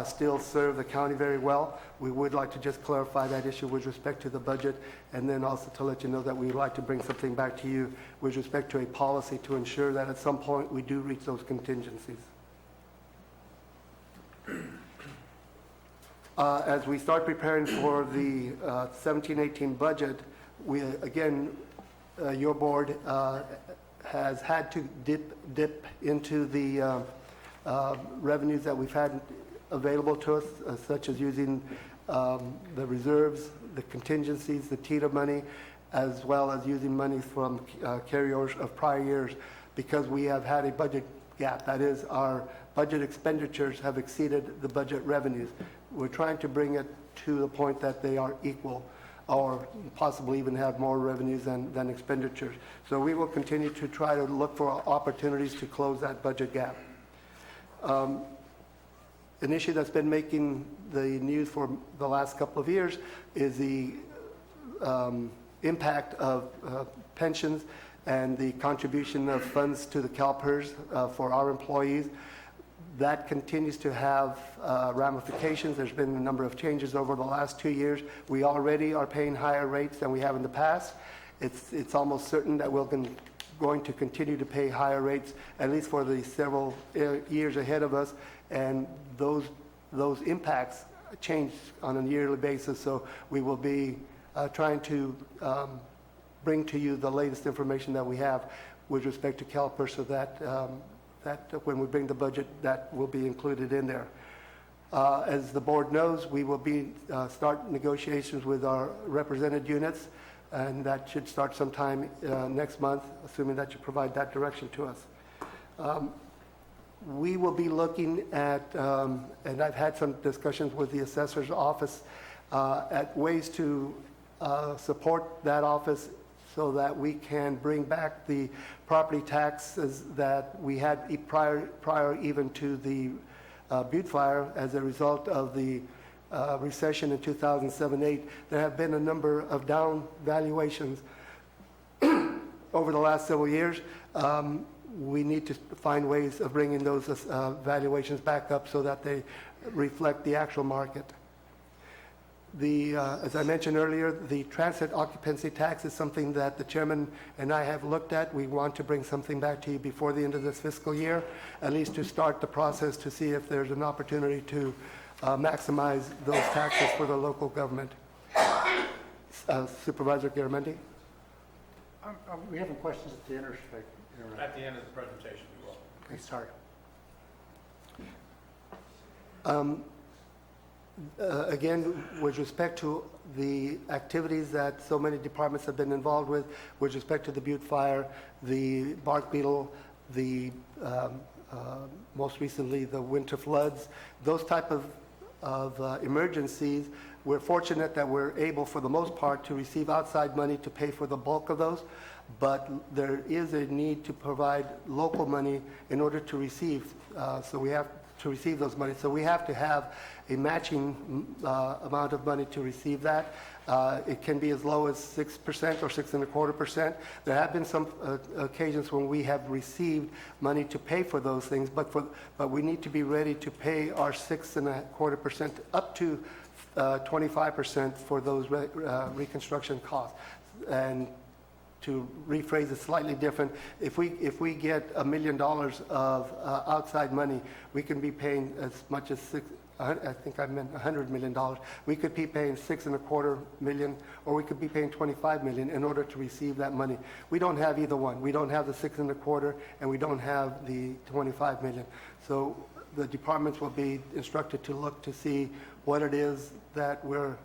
still serve the county very well. We would like to just clarify that issue with respect to the budget, and then also to let you know that we would like to bring something back to you with respect to a policy to ensure that at some point we do reach those contingencies. As we start preparing for the 17-18 budget, we again, your board has had to dip into the revenues that we've had available to us, such as using the reserves, the contingencies, the TITA money, as well as using money from carryovers of prior years, because we have had a budget gap. That is, our budget expenditures have exceeded the budget revenues. We're trying to bring it to the point that they are equal, or possibly even have more revenues than expenditures. So we will continue to try to look for opportunities to close that budget gap. An issue that's been making the news for the last couple of years is the impact of pensions and the contribution of funds to the CalPERS for our employees. That continues to have ramifications. There's been a number of changes over the last 2 years. We already are paying higher rates than we have in the past. It's almost certain that we're going to continue to pay higher rates, at least for the several years ahead of us, and those impacts change on a yearly basis. So we will be trying to bring to you the latest information that we have with respect to CalPERS, so that that when we bring the budget, that will be included in there. As the board knows, we will be start negotiations with our represented units, and that should start sometime next month, assuming that you provide that direction to us. We will be looking at, and I've had some discussions with the assessor's office, at ways to support that office so that we can bring back the property taxes that we had prior even to the Butte fire as a result of the recession in 2007-8. There have been a number of down valuations over the last several years. We need to find ways of bringing those valuations back up so that they reflect the actual market. As I mentioned earlier, the transit occupancy tax is something that the chairman and I have looked at. We want to bring something back to you before the end of this fiscal year, at least to start the process to see if there's an opportunity to maximize those taxes for the local government. Supervisor Garamendi? We have some questions at the intersect. At the end of the presentation, we will. Okay, sorry. Again, with respect to the activities that so many departments have been involved with respect to the Butte fire, the bark beetle, the most recently the winter floods, those type of emergencies, we're fortunate that we're able, for the most part, to receive outside money to pay for the bulk of those, but there is a need to provide local money in order to receive, so we have to receive those money. So we have to have a matching amount of money to receive that. It can be as low as 6% or 6.25%. There have been some occasions when we have received money to pay for those things, but we need to be ready to pay our 6.25% up to 25% for those reconstruction costs. And to rephrase it slightly different, if we get $1 million of outside money, we can be paying as much as $100 million. We could be paying $6.25 million, or we could be paying $25 million in order to receive that money. We don't have either one. We don't have the 6.25, and we don't have the $25 million. So the departments will be instructed to look to see what it is that we're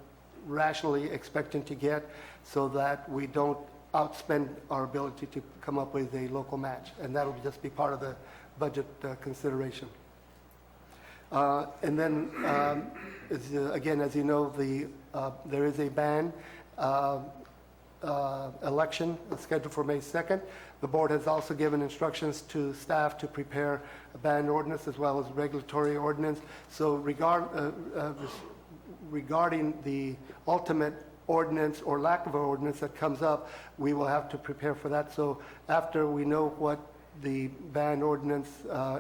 rationally expecting to get, so that we don't outspend our ability to come up with a local match, and that'll just be part of the budget consideration. And then, again, as you know, there is a ban election scheduled for May 2nd. The board has also given instructions to staff to prepare a ban ordinance as well as regulatory ordinance. So regarding the ultimate ordinance or lack of an ordinance that comes up, we will have to prepare for that. So after we know what the ban ordinance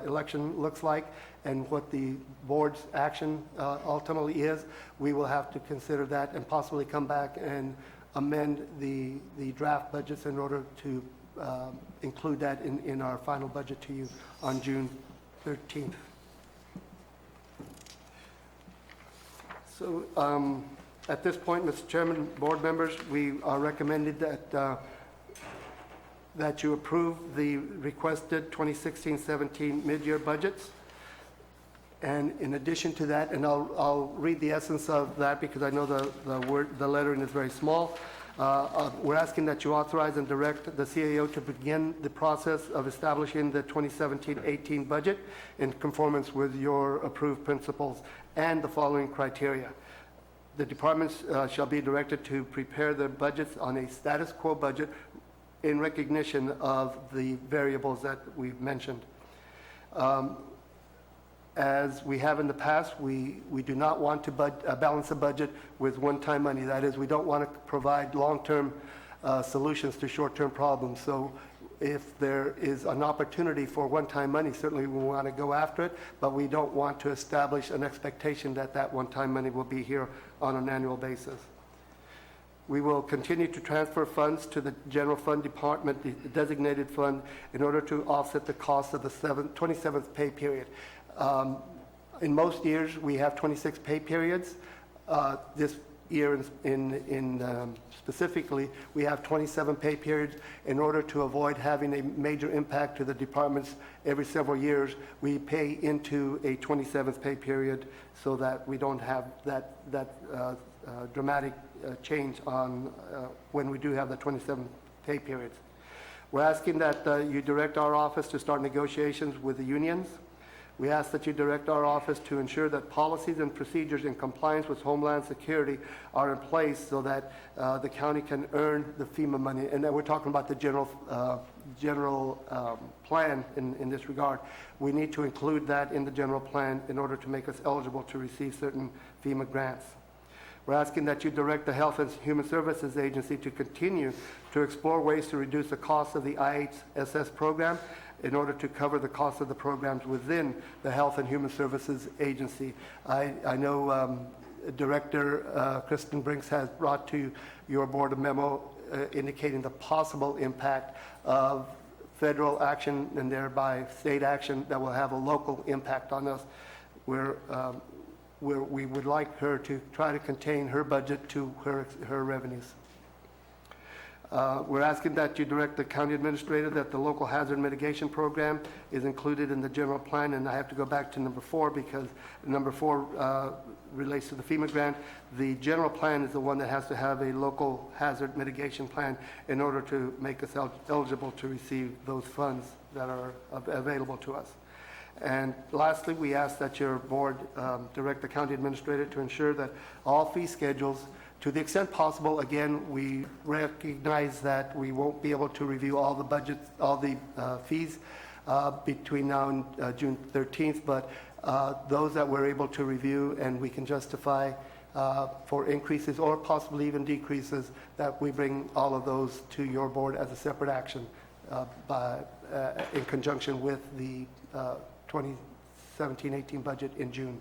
election looks like and what the board's action ultimately is, we will have to consider that and possibly come back and amend the draft budgets in order to include that in our final budget to you on June 13th. So at this point, Mr. Chairman, board members, we are recommended that you approve the requested 2016-17 mid-year budgets. And in addition to that, and I'll read the essence of that because I know the lettering is very small. We're asking that you authorize and direct the CAO to begin the process of establishing the 2017-18 budget in conformance with your approved principles and the following criteria. The departments shall be directed to prepare their budgets on a status quo budget in recognition of the variables that we've mentioned. As we have in the past, we do not want to balance a budget with one-time money. That is, we don't want to provide long-term solutions to short-term problems. So if there is an opportunity for one-time money, certainly we want to go after it, but we don't want to establish an expectation that that one-time money will be here on an annual basis. We will continue to transfer funds to the general fund department, the designated fund, in order to offset the cost of the 27th pay period. In most years, we have 26 pay periods. This year specifically, we have 27 pay periods. In order to avoid having a major impact to the departments every several years, we pay into a 27th pay period so that we don't have that dramatic change on when we do have the 27 pay periods. We're asking that you direct our office to start negotiations with the unions. We ask that you direct our office to ensure that policies and procedures in compliance with Homeland Security are in place so that the county can earn the FEMA money. And then we're talking about the general plan in this regard. We need to include that in the general plan in order to make us eligible to receive certain FEMA grants. We're asking that you direct the Health and Human Services Agency to continue to explore ways to reduce the cost of the IHSS program in order to cover the cost of the programs within the Health and Human Services Agency. I know Director Kristen Brinks has brought to your board a memo indicating the possible impact of federal action and thereby state action that will have a local impact on us. We would like her to try to contain her budget to her revenues. We're asking that you direct the county administrator that the local hazard mitigation program is included in the general plan, and I have to go back to number 4 because number 4 relates to the FEMA grant. The general plan is the one that has to have a local hazard mitigation plan in order to make us eligible to receive those funds that are available to us. And lastly, we ask that your board direct the county administrator to ensure that all fee schedules, to the extent possible, again, we recognize that we won't be able to review all the budgets, all the fees between now and June 13th, but those that we're able to review and we can justify for increases or possibly even decreases, that we bring all of those to your board as a separate action in conjunction with the 2017-18 budget in June.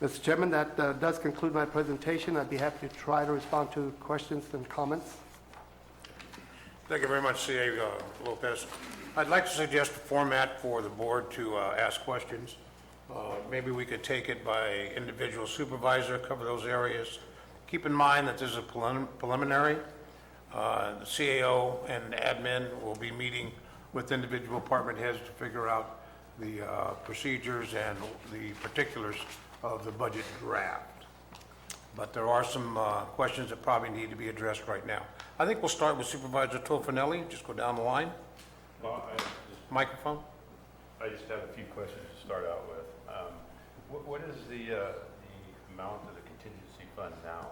Mr. Chairman, that does conclude my presentation. I'd be happy to try to respond to questions and comments. Thank you very much, C.A. Lopez. I'd like to suggest a format for the board to ask questions. Maybe we could take it by individual supervisor, cover those areas. Keep in mind that this is a preliminary. The CAO and admin will be meeting with individual department heads to figure out the procedures and the particulars of the budget draft. But there are some questions that probably need to be addressed right now. I think we'll start with Supervisor Tofinelli, just go down the line. Well, Microphone. I just have a few questions to start out with. What is the amount of the contingency fund now?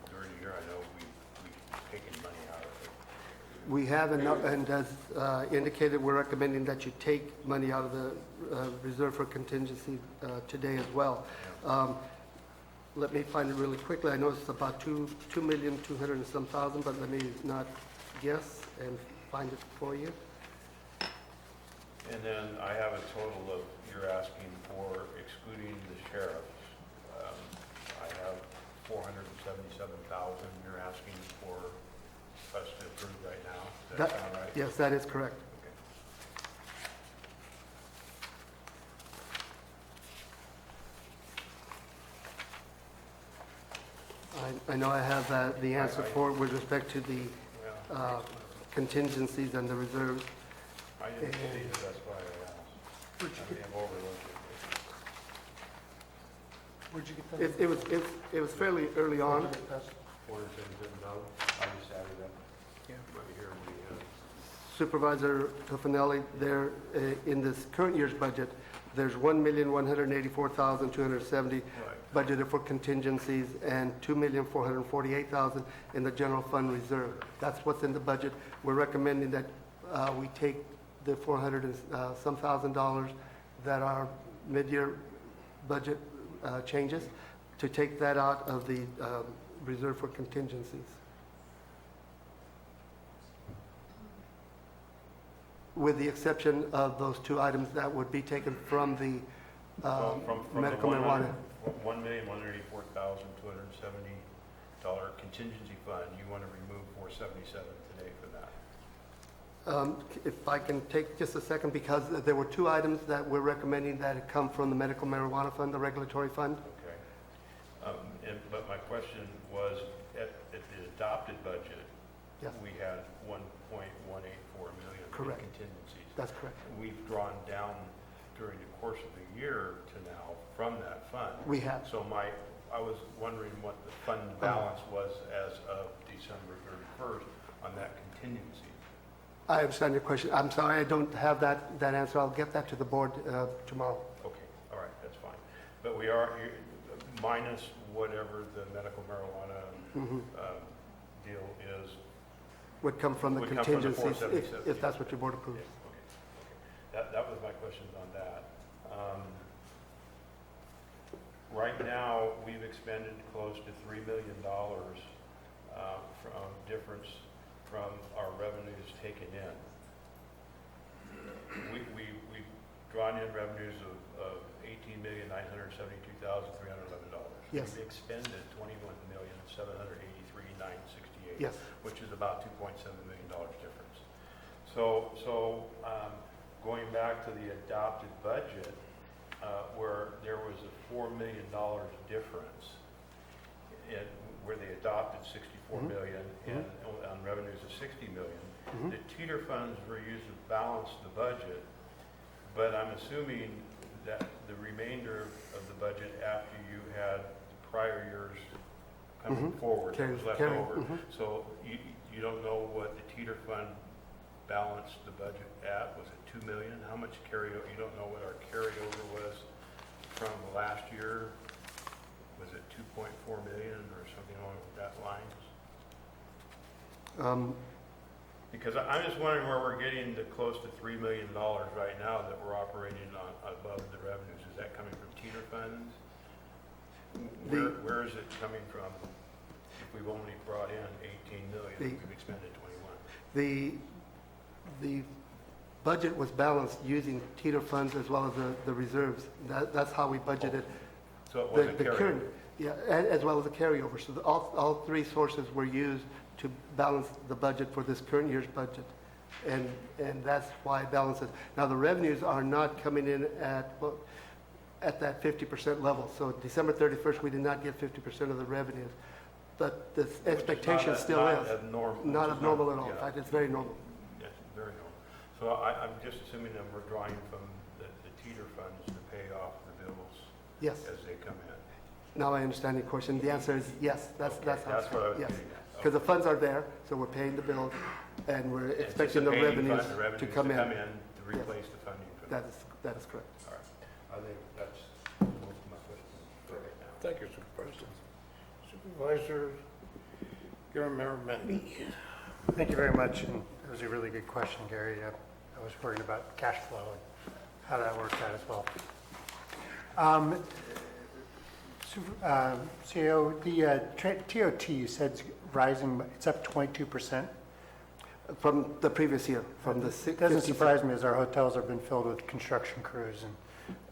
During the year, I know we've taken money out of it. We have, and as indicated, we're recommending that you take money out of the reserve for contingency today as well. Let me find it really quickly. I know it's about 2,200,000 and some thousand, but let me not guess and find it for you. And then I have a total of, you're asking for excluding the sheriffs. I have 477,000 you're asking for us to approve right now. Does that sound right? Yes, that is correct. I know I have the answer for it with respect to the Yeah. contingencies and the reserves. I didn't see it, that's why I asked. I may have overlooked it. Where'd you get that? It was fairly early on. 477,000, I just added up. Right here, Supervisor Tofinelli, there, in this current year's budget, there's 1,184,270 budgeted for contingencies and 2,448,000 in the general fund reserve. That's what's in the budget. We're recommending that we take the 400 and some $1,000 that are mid-year budget changes, to take that out of the reserve for contingencies. With the exception of those two items that would be taken from the from medical the marijuana. $1,184,270 contingency fund, you want to remove 477 today for that. If I can take just a second, because there were two items that we're recommending that had come from the medical marijuana fund, the regulatory fund. Okay. But my question was, at the adopted budget, Yes. we had 1.184 million Correct. in contingencies. That's correct. We've drawn down during the course of the year to now from that fund. We have. So I was wondering what the fund balance was as of December 31st on that contingency. I understand your question. I'm sorry, I don't have that answer. I'll get that to the board tomorrow. Okay, all right, that's fine. But we are, minus whatever the medical marijuana deal is. Would come from the Would come from the contingencies, 477, if that's what your board approves. Yeah, okay. That was my questions on that. Right now, we've expended close to $3 million from difference from our revenues taken in. We've drawn in revenues of $18,972,311. Yes. We've expended $21,783,968. Yes. Which is about $2.7 million difference. So going back to the adopted budget, where there was a $4 million difference, where they adopted $64 million and on revenues of $60 million. The teeter funds were used to balance the budget, but I'm assuming that the remainder of the budget after you had the prior years coming forward that was left over. So you don't know what the teeter fund balanced the budget at? Was it 2 million? How much carryover? You don't know what our carryover was from last year? Was it 2.4 million or something along that lines? Because I'm just wondering where we're getting the close to $3 million right now that we're operating on above the revenues. Is that coming from teeter funds? Where is it coming from? If we've only brought in 18 million, we've expended 21. The budget was balanced using teeter funds as well as the reserves. That's how we budgeted. So it wasn't the carried. current, yeah, as well as the carryover. So all three sources were used to balance the budget for this current year's budget. And that's why it balances. Now, the revenues are not coming in at that 50% level. So December 31st, we did not get 50% of the revenues. But the expectation still is. Not abnormal at all. In fact, it's very normal. Yes, very normal. So I'm just assuming that we're drawing from the teeter funds to pay off the bills Yes. as they come in. Now I understand your question. The answer is yes. That's how That's it's what I was yes. getting at. Because the funds are there, so we're paying the bills, and we're expecting the Anticipating revenues to come in. to replace the funding for that. That is correct. All right. I think that's Thank you, Supervisor. Supervisor Garamendi. Thank you very much, and it was a really good question, Gary. I was worried about cash flow and how that worked out as well. CEO, the TOT, you said it's rising, it's up 22%. From the previous year, from the It doesn't surprise me as our hotels have been filled with construction crews and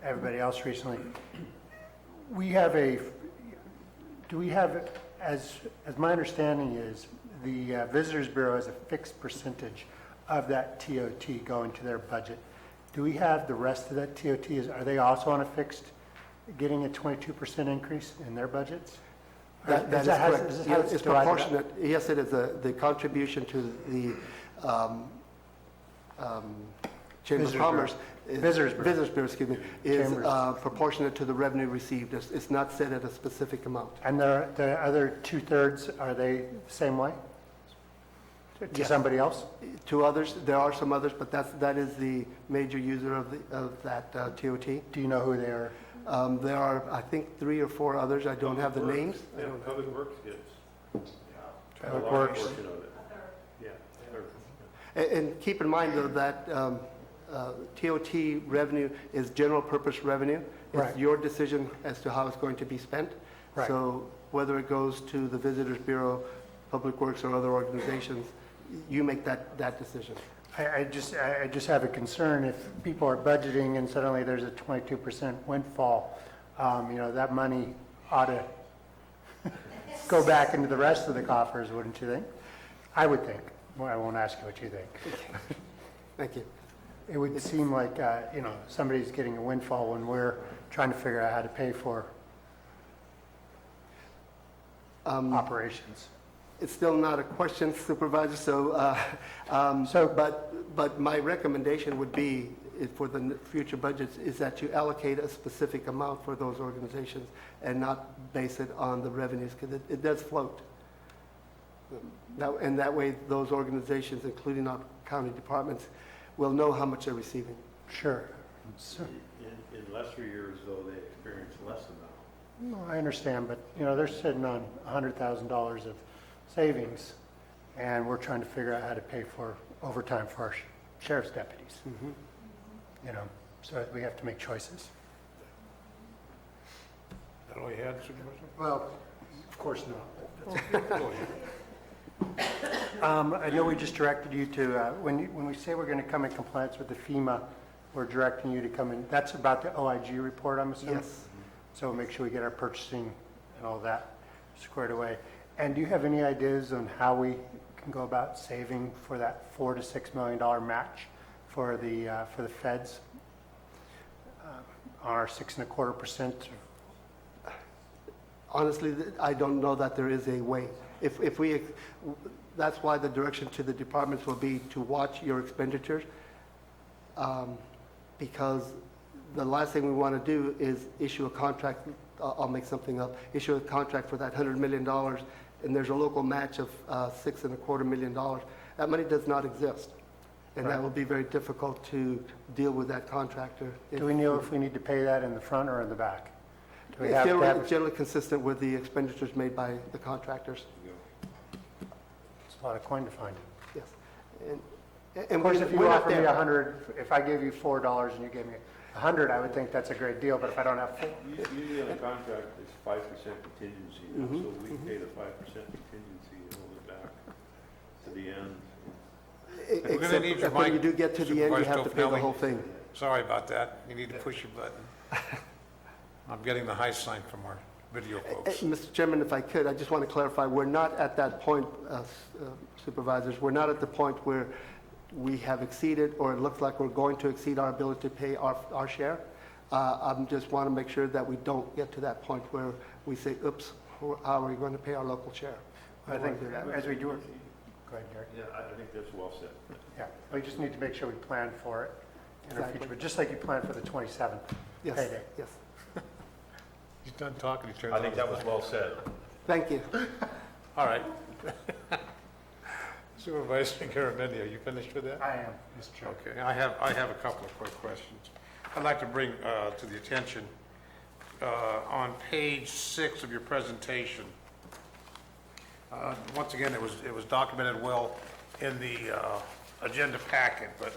everybody else recently. Do we have, as my understanding is, the Visitors Bureau has a fixed percentage of that TOT going to their budget. Do we have the rest of that TOT, are they also on a fixed, getting a 22% increase in their budgets? That is how- correct. is this how Yes, it's divided up? proportionate. Yes, it is. The contribution to the Chamber of Visitors Commerce. Bureau. Visitors Bureau. Visitors Bureau, excuse me, is Chambers. proportionate to the revenue received. It's not set at a specific amount. And the other 2/3, are they the same way? To Yes. somebody else? To others, there are some others, but that is the major user of that TOT. Do you know who they are? There are, I think, 3 or 4 others. I don't have the names. Yeah, Public Works gets. Public Works. Portion of it. Yeah. And keep in mind, though, that TOT revenue is general purpose revenue. Right. It's your decision as to how it's going to be spent. Right. So whether it goes to the Visitors Bureau, Public Works, or other organizations, you make that decision. I just have a concern if people are budgeting and suddenly there's a 22% windfall, that money ought to go back into the rest of the coffers, wouldn't you think? I would think. Well, I won't ask you what you think. Thank you. It would seem like, somebody's getting a windfall when we're trying to figure out how to pay for operations. It's still not a question, Supervisor, but my recommendation would be, for the future budgets, is that you allocate a specific amount for those organizations and not base it on the revenues, because it does float. And that way, those organizations, including our county departments, will know how much they're receiving. Sure. So, In lesser years, though, they experience less amount. no, I understand, but, they're sitting on $100,000 of savings, and we're trying to figure out how to pay for overtime for our sheriff's deputies. So we have to make choices. That all you had, Supervisor? Well, of course not. Go ahead. I know we just directed you to, when we say we're going to come in compliance with the FEMA, we're directing you to come in, that's about the OIG report, I'm assuming? Yes. So we'll make sure we get our purchasing and all that squared away. And do you have any ideas on how we can go about saving for that $4 to $6 million match for the feds on our 6.25%? Honestly, I don't know that there is a way. That's why the direction to the departments will be to watch your expenditures, because the last thing we want to do is issue a contract, I'll make something up, issue a contract for that $100 million, and there's a local match of $6.25 million. That money does not exist, and that Right. will be very difficult to deal with that contractor. Do we know if we need to pay that in the front or in the back? Do we It's have to generally, have, generally consistent with the expenditures made by the contractors, it's a lot of coin to find. yes. And Of course, if you we're not offer me there. 100, if I give you $4 and you give me 100, I would think that's a great deal, but if I don't have 4, Usually on a contract, it's 5% contingency, so we pay the 5% contingency and hold it back to the end. We're gonna Except need your that when you mic, do get to the end, you Supervisor have to pay the Tofinelli. whole thing. Sorry about that. You need to push your button. I'm getting the high sign from our video folks. Mr. Chairman, if I could, I just want to clarify, we're not at that point, supervisors, we're not at the point where we have exceeded, or it looks like we're going to exceed our ability to pay our share. I just want to make sure that we don't get to that point where we say, oops, how are we going to pay our local share? I think as we do it, go ahead, Gary. Yeah, I think that's well said. Yeah, we just need to make sure we plan for it in our Exactly. future, but just like you planned for the 27th Yes, payday. yes. He's done talking, he turns I on think his that was light. well said. Thank you. All right. Supervisor Garamendi, are you finished with that? I am, Mr. Chair. Okay, I have a couple of quick questions. I'd like to bring to the attention on page 6 of your presentation. Once again, it was documented well in the agenda packet, but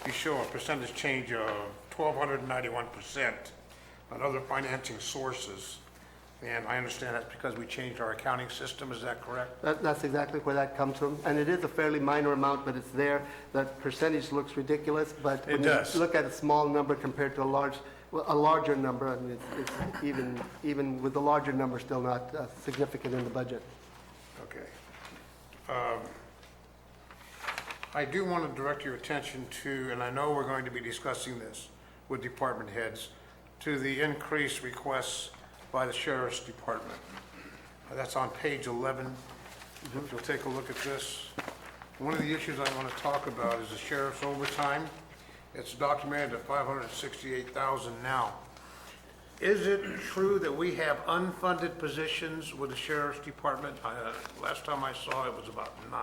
you show a percentage change of 1,291% on other financing sources. And I understand that's because we changed our accounting system, is that correct? That's exactly where that comes from, and it is a fairly minor amount, but it's there. That percentage looks ridiculous, but It when does. you look at a small number compared to a larger number, I mean, it's even with the larger number, still not significant in the budget. Okay. I do want to direct your attention to, and I know we're going to be discussing this with department heads, to the increased requests by the Sheriff's Department. That's on page 11. If you'll take a look at this. One of the issues I want to talk about is the sheriff's overtime. It's documented at $568,000 now. Is it true that we have unfunded positions with the Sheriff's Department? Last time I saw it was about 9.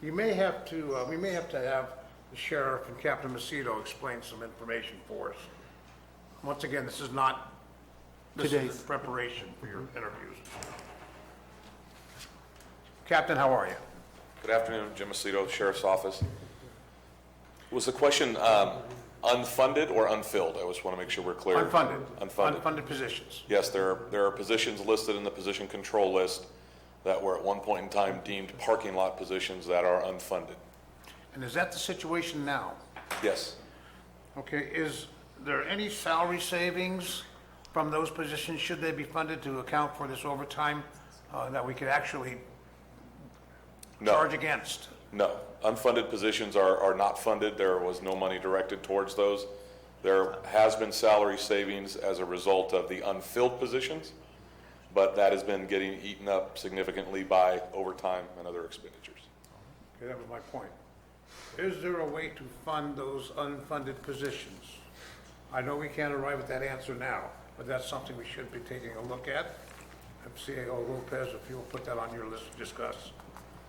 You may have to, we may have to have the sheriff and Captain Macedo explain some information for us. Once again, this is not, this is Today's. in preparation for your interviews. Captain, how are you? Good afternoon, Jim Macedo, Sheriff's Office. Was the question unfunded or unfilled? I just want to make sure we're clear. Unfunded. Unfunded. Unfunded positions. Yes, there are positions listed in the position control list that were at one point in time deemed parking lot positions that are unfunded. And is that the situation now? Yes. Okay, is there any salary savings from those positions? Should they be funded to account for this overtime that we could actually No. charge against? No. Unfunded positions are not funded. There was no money directed towards those. There has been salary savings as a result of the unfilled positions, but that has been getting eaten up significantly by overtime and other expenditures. Okay, that was my point. Is there a way to fund those unfunded positions? I know we can't arrive at that answer now, but that's something we should be taking a look at. If CAO Lopez, if you'll put that on your list to discuss,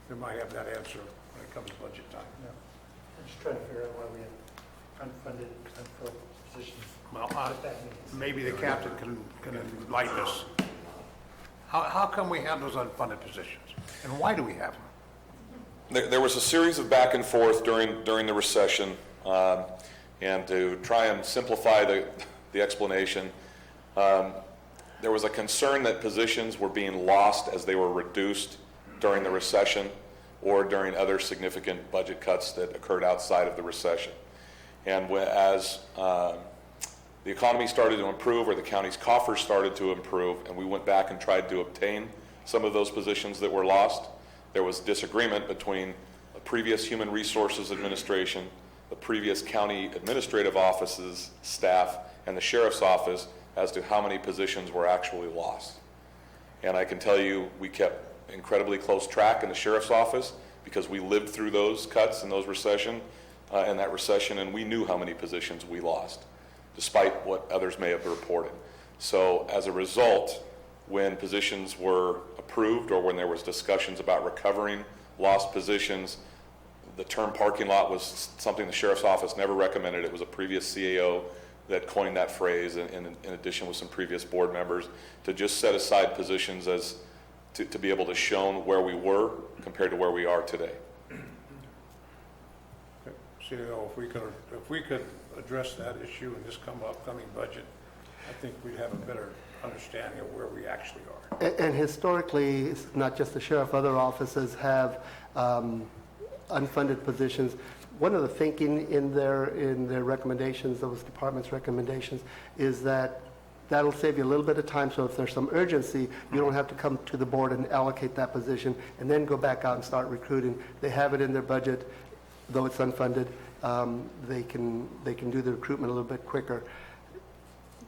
we might have that answer when it comes to budget time. I'm just trying to figure out why we have unfunded, unfilled positions. Well, What that means. maybe the captain can enlighten us. How come we have those unfunded positions? And why do we have them? There was a series of back and forth during the recession, and to try and simplify the explanation, there was a concern that positions were being lost as they were reduced during the recession or during other significant budget cuts that occurred outside of the recession. And as the economy started to improve, or the county's coffers started to improve, and we went back and tried to obtain some of those positions that were lost, there was disagreement between the previous Human Resources Administration, the previous county administrative offices, staff, and the sheriff's office as to how many positions were actually lost. And I can tell you, we kept incredibly close track in the sheriff's office because we lived through those cuts and those recession, and that recession, and we knew how many positions we lost, despite what others may have reported. So as a result, when positions were approved or when there was discussions about recovering lost positions, the term parking lot was something the sheriff's office never recommended. It was a previous CAO that coined that phrase, in addition with some previous board members, to just set aside positions as to be able to show where we were compared to where we are today. CEO, if we could address that issue in this upcoming budget, I think we'd have a better understanding of where we actually are. And historically, it's not just the sheriff, other offices have unfunded positions. One of the thinking in their recommendations, those departments' recommendations, is that that'll save you a little bit of time, so if there's some urgency, you don't have to come to the board and allocate that position and then go back out and start recruiting. They have it in their budget, though it's unfunded. They can do the recruitment a little bit quicker.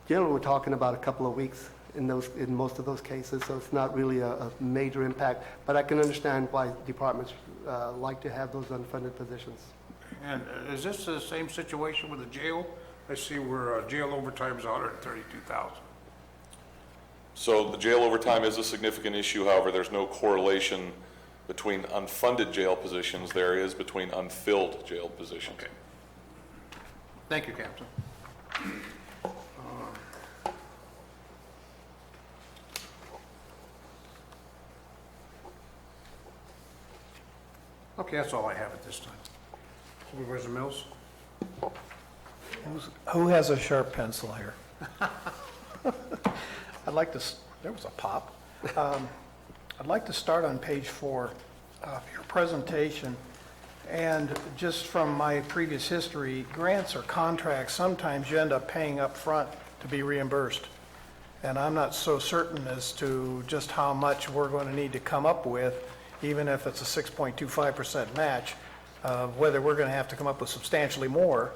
Generally, we're talking about a couple of weeks in most of those cases, so it's not really a major impact. But I can understand why departments like to have those unfunded positions. And is this the same situation with the jail? I see where jail overtime is $132,000. So the jail overtime is a significant issue. However, there's no correlation between unfunded jail positions. There is between unfilled jail positions. Okay. Thank you, Captain. Okay, that's all I have at this time. Supervisor Mills? Who has a sharp pencil here? I'd like to, there was a pop. I'd like to start on page 4 of your presentation. And just from my previous history, grants or contracts, sometimes you end up paying up front to be reimbursed. And I'm not so certain as to just how much we're going to need to come up with, even if it's a 6.25% match, whether we're going to have to come up with substantially more,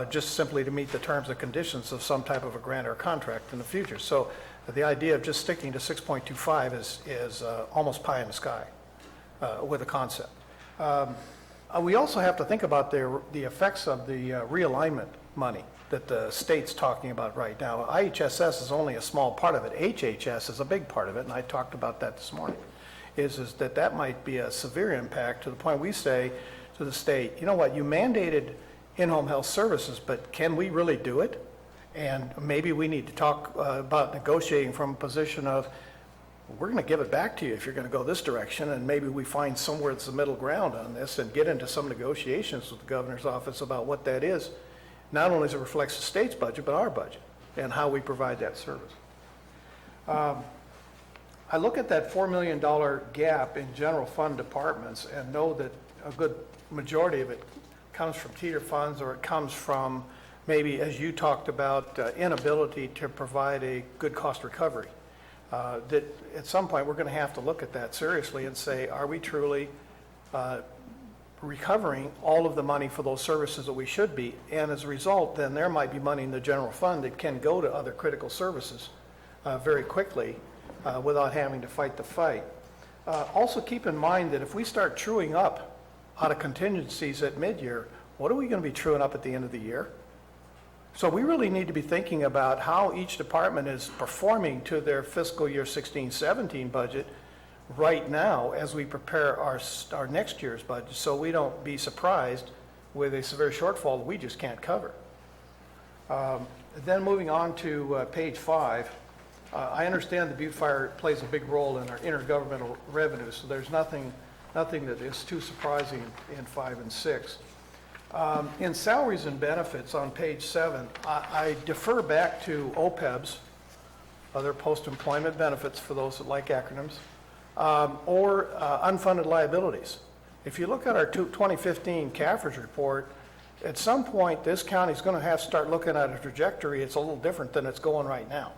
just simply to meet the terms and conditions of some type of a grant or contract in the future. So the idea of just sticking to 6.25 is almost pie in the sky with a concept. We also have to think about the effects of the realignment money that the state's talking about right now. IHSS is only a small part of it. HHS is a big part of it, and I talked about that this morning, is that might be a severe impact to the point we say to the state, you know what, you mandated in-home health services, but can we really do it? And maybe we need to talk about negotiating from a position of, we're going to give it back to you if you're going to go this direction, and maybe we find somewhere that's the middle ground on this and get into some negotiations with the governor's office about what that is, not only as it reflects the state's budget, but our budget and how we provide that service. I look at that $4 million gap in general fund departments and know that a good majority of it comes from teeter funds, or it comes from maybe, as you talked about, inability to provide a good cost recovery. That at some point we're going to have to look at that seriously and say, are we truly recovering all of the money for those services that we should be? And as a result, then there might be money in the general fund that can go to other critical services very quickly without having to fight the fight. Also keep in mind that if we start truing up out of contingencies at mid-year, what are we going to be truing up at the end of the year? So we really need to be thinking about how each department is performing to their fiscal year 16-17 budget right now as we prepare our next year's budget, so we don't be surprised with a severe shortfall that we just can't cover. Then moving on to page 5, I understand the Butte Fire plays a big role in our intergovernmental revenue, so there's nothing that is too surprising in 5 and 6. In salaries and benefits on page 7, I defer back to OPEBs, other post-employment benefits for those that like acronyms, or unfunded liabilities. If you look at our 2015 CAFRS report, at some point this county is going to have to start looking at a trajectory. It's a little different than it's going right now,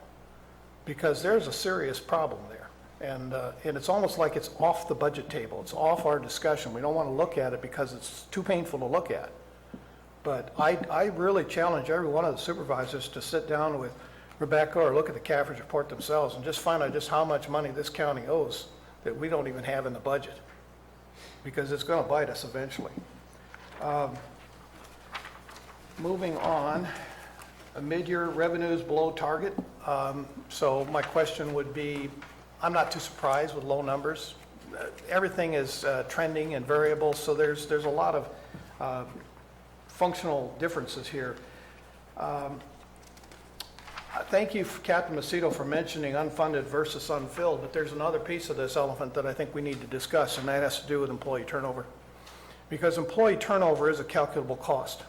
because there's a serious problem there. And it's almost like it's off the budget table. It's off our discussion. We don't want to look at it because it's too painful to look at. But I really challenge every one of the supervisors to sit down with Rebecca or look at the CAFRS report themselves and just find out just how much money this county owes that we don't even have in the budget, because it's going to bite us eventually. Moving on, mid-year revenues below target. So my question would be, I'm not too surprised with low numbers. Everything is trending and variable, so there's a lot of functional differences here. Thank you, Captain Macedo, for mentioning unfunded versus unfilled, but there's another piece of this elephant that I think we need to discuss, and that has to do with employee turnover. Because employee turnover is a calculable cost.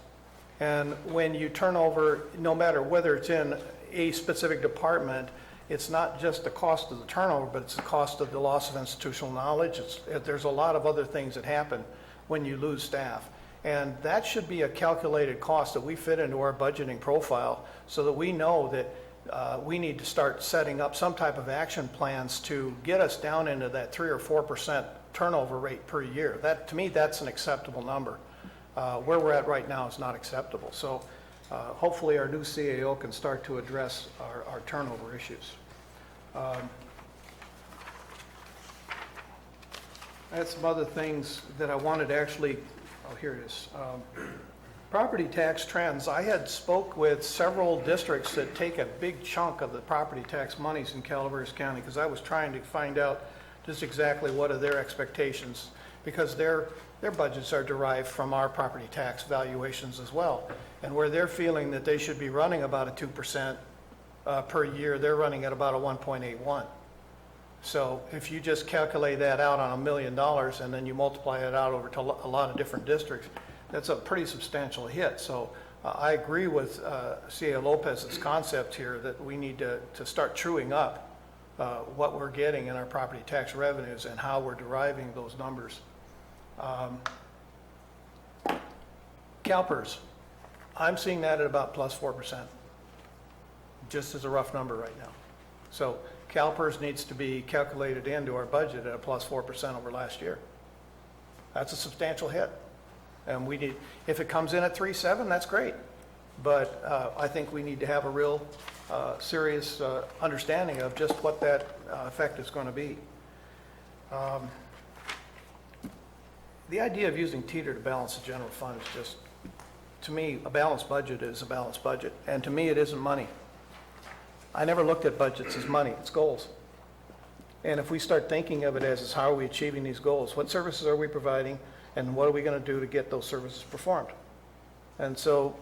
And when you turn over, no matter whether it's in a specific department, it's not just the cost of the turnover, but it's the cost of the loss of institutional knowledge. There's a lot of other things that happen when you lose staff. And that should be a calculated cost that we fit into our budgeting profile, so that we know that we need to start setting up some type of action plans to get us down into that 3 or 4% turnover rate per year. That, to me, that's an acceptable number. Where we're at right now is not acceptable. So hopefully our new CAO can start to address our turnover issues. I had some other things that I wanted to actually, oh, here it is. Property tax trends. I had spoke with several districts that take a big chunk of the property tax monies in Calaveras County, because I was trying to find out just exactly what are their expectations, because their budgets are derived from our property tax valuations as well. And where they're feeling that they should be running about a 2% per year, they're running at about a 1.81. So if you just calculate that out on $1 million and then you multiply it out over to a lot of different districts, that's a pretty substantial hit. So I agree with C.A. Lopez's concept here that we need to start truing up what we're getting in our property tax revenues and how we're deriving those numbers. CalPERS, I'm seeing that at about plus 4%, just as a rough number right now. So CalPERS needs to be calculated into our budget at a plus 4% over last year. That's a substantial hit. And we need, if it comes in at 3.7, that's great. But I think we need to have a real serious understanding of just what that effect is going to be. The idea of using teeter to balance the general fund is just, to me, a balanced budget is a balanced budget. And to me, it isn't money. I never looked at budgets as money, it's goals. And if we start thinking of it as how are we achieving these goals, what services are we providing, and what are we going to do to get those services performed? And so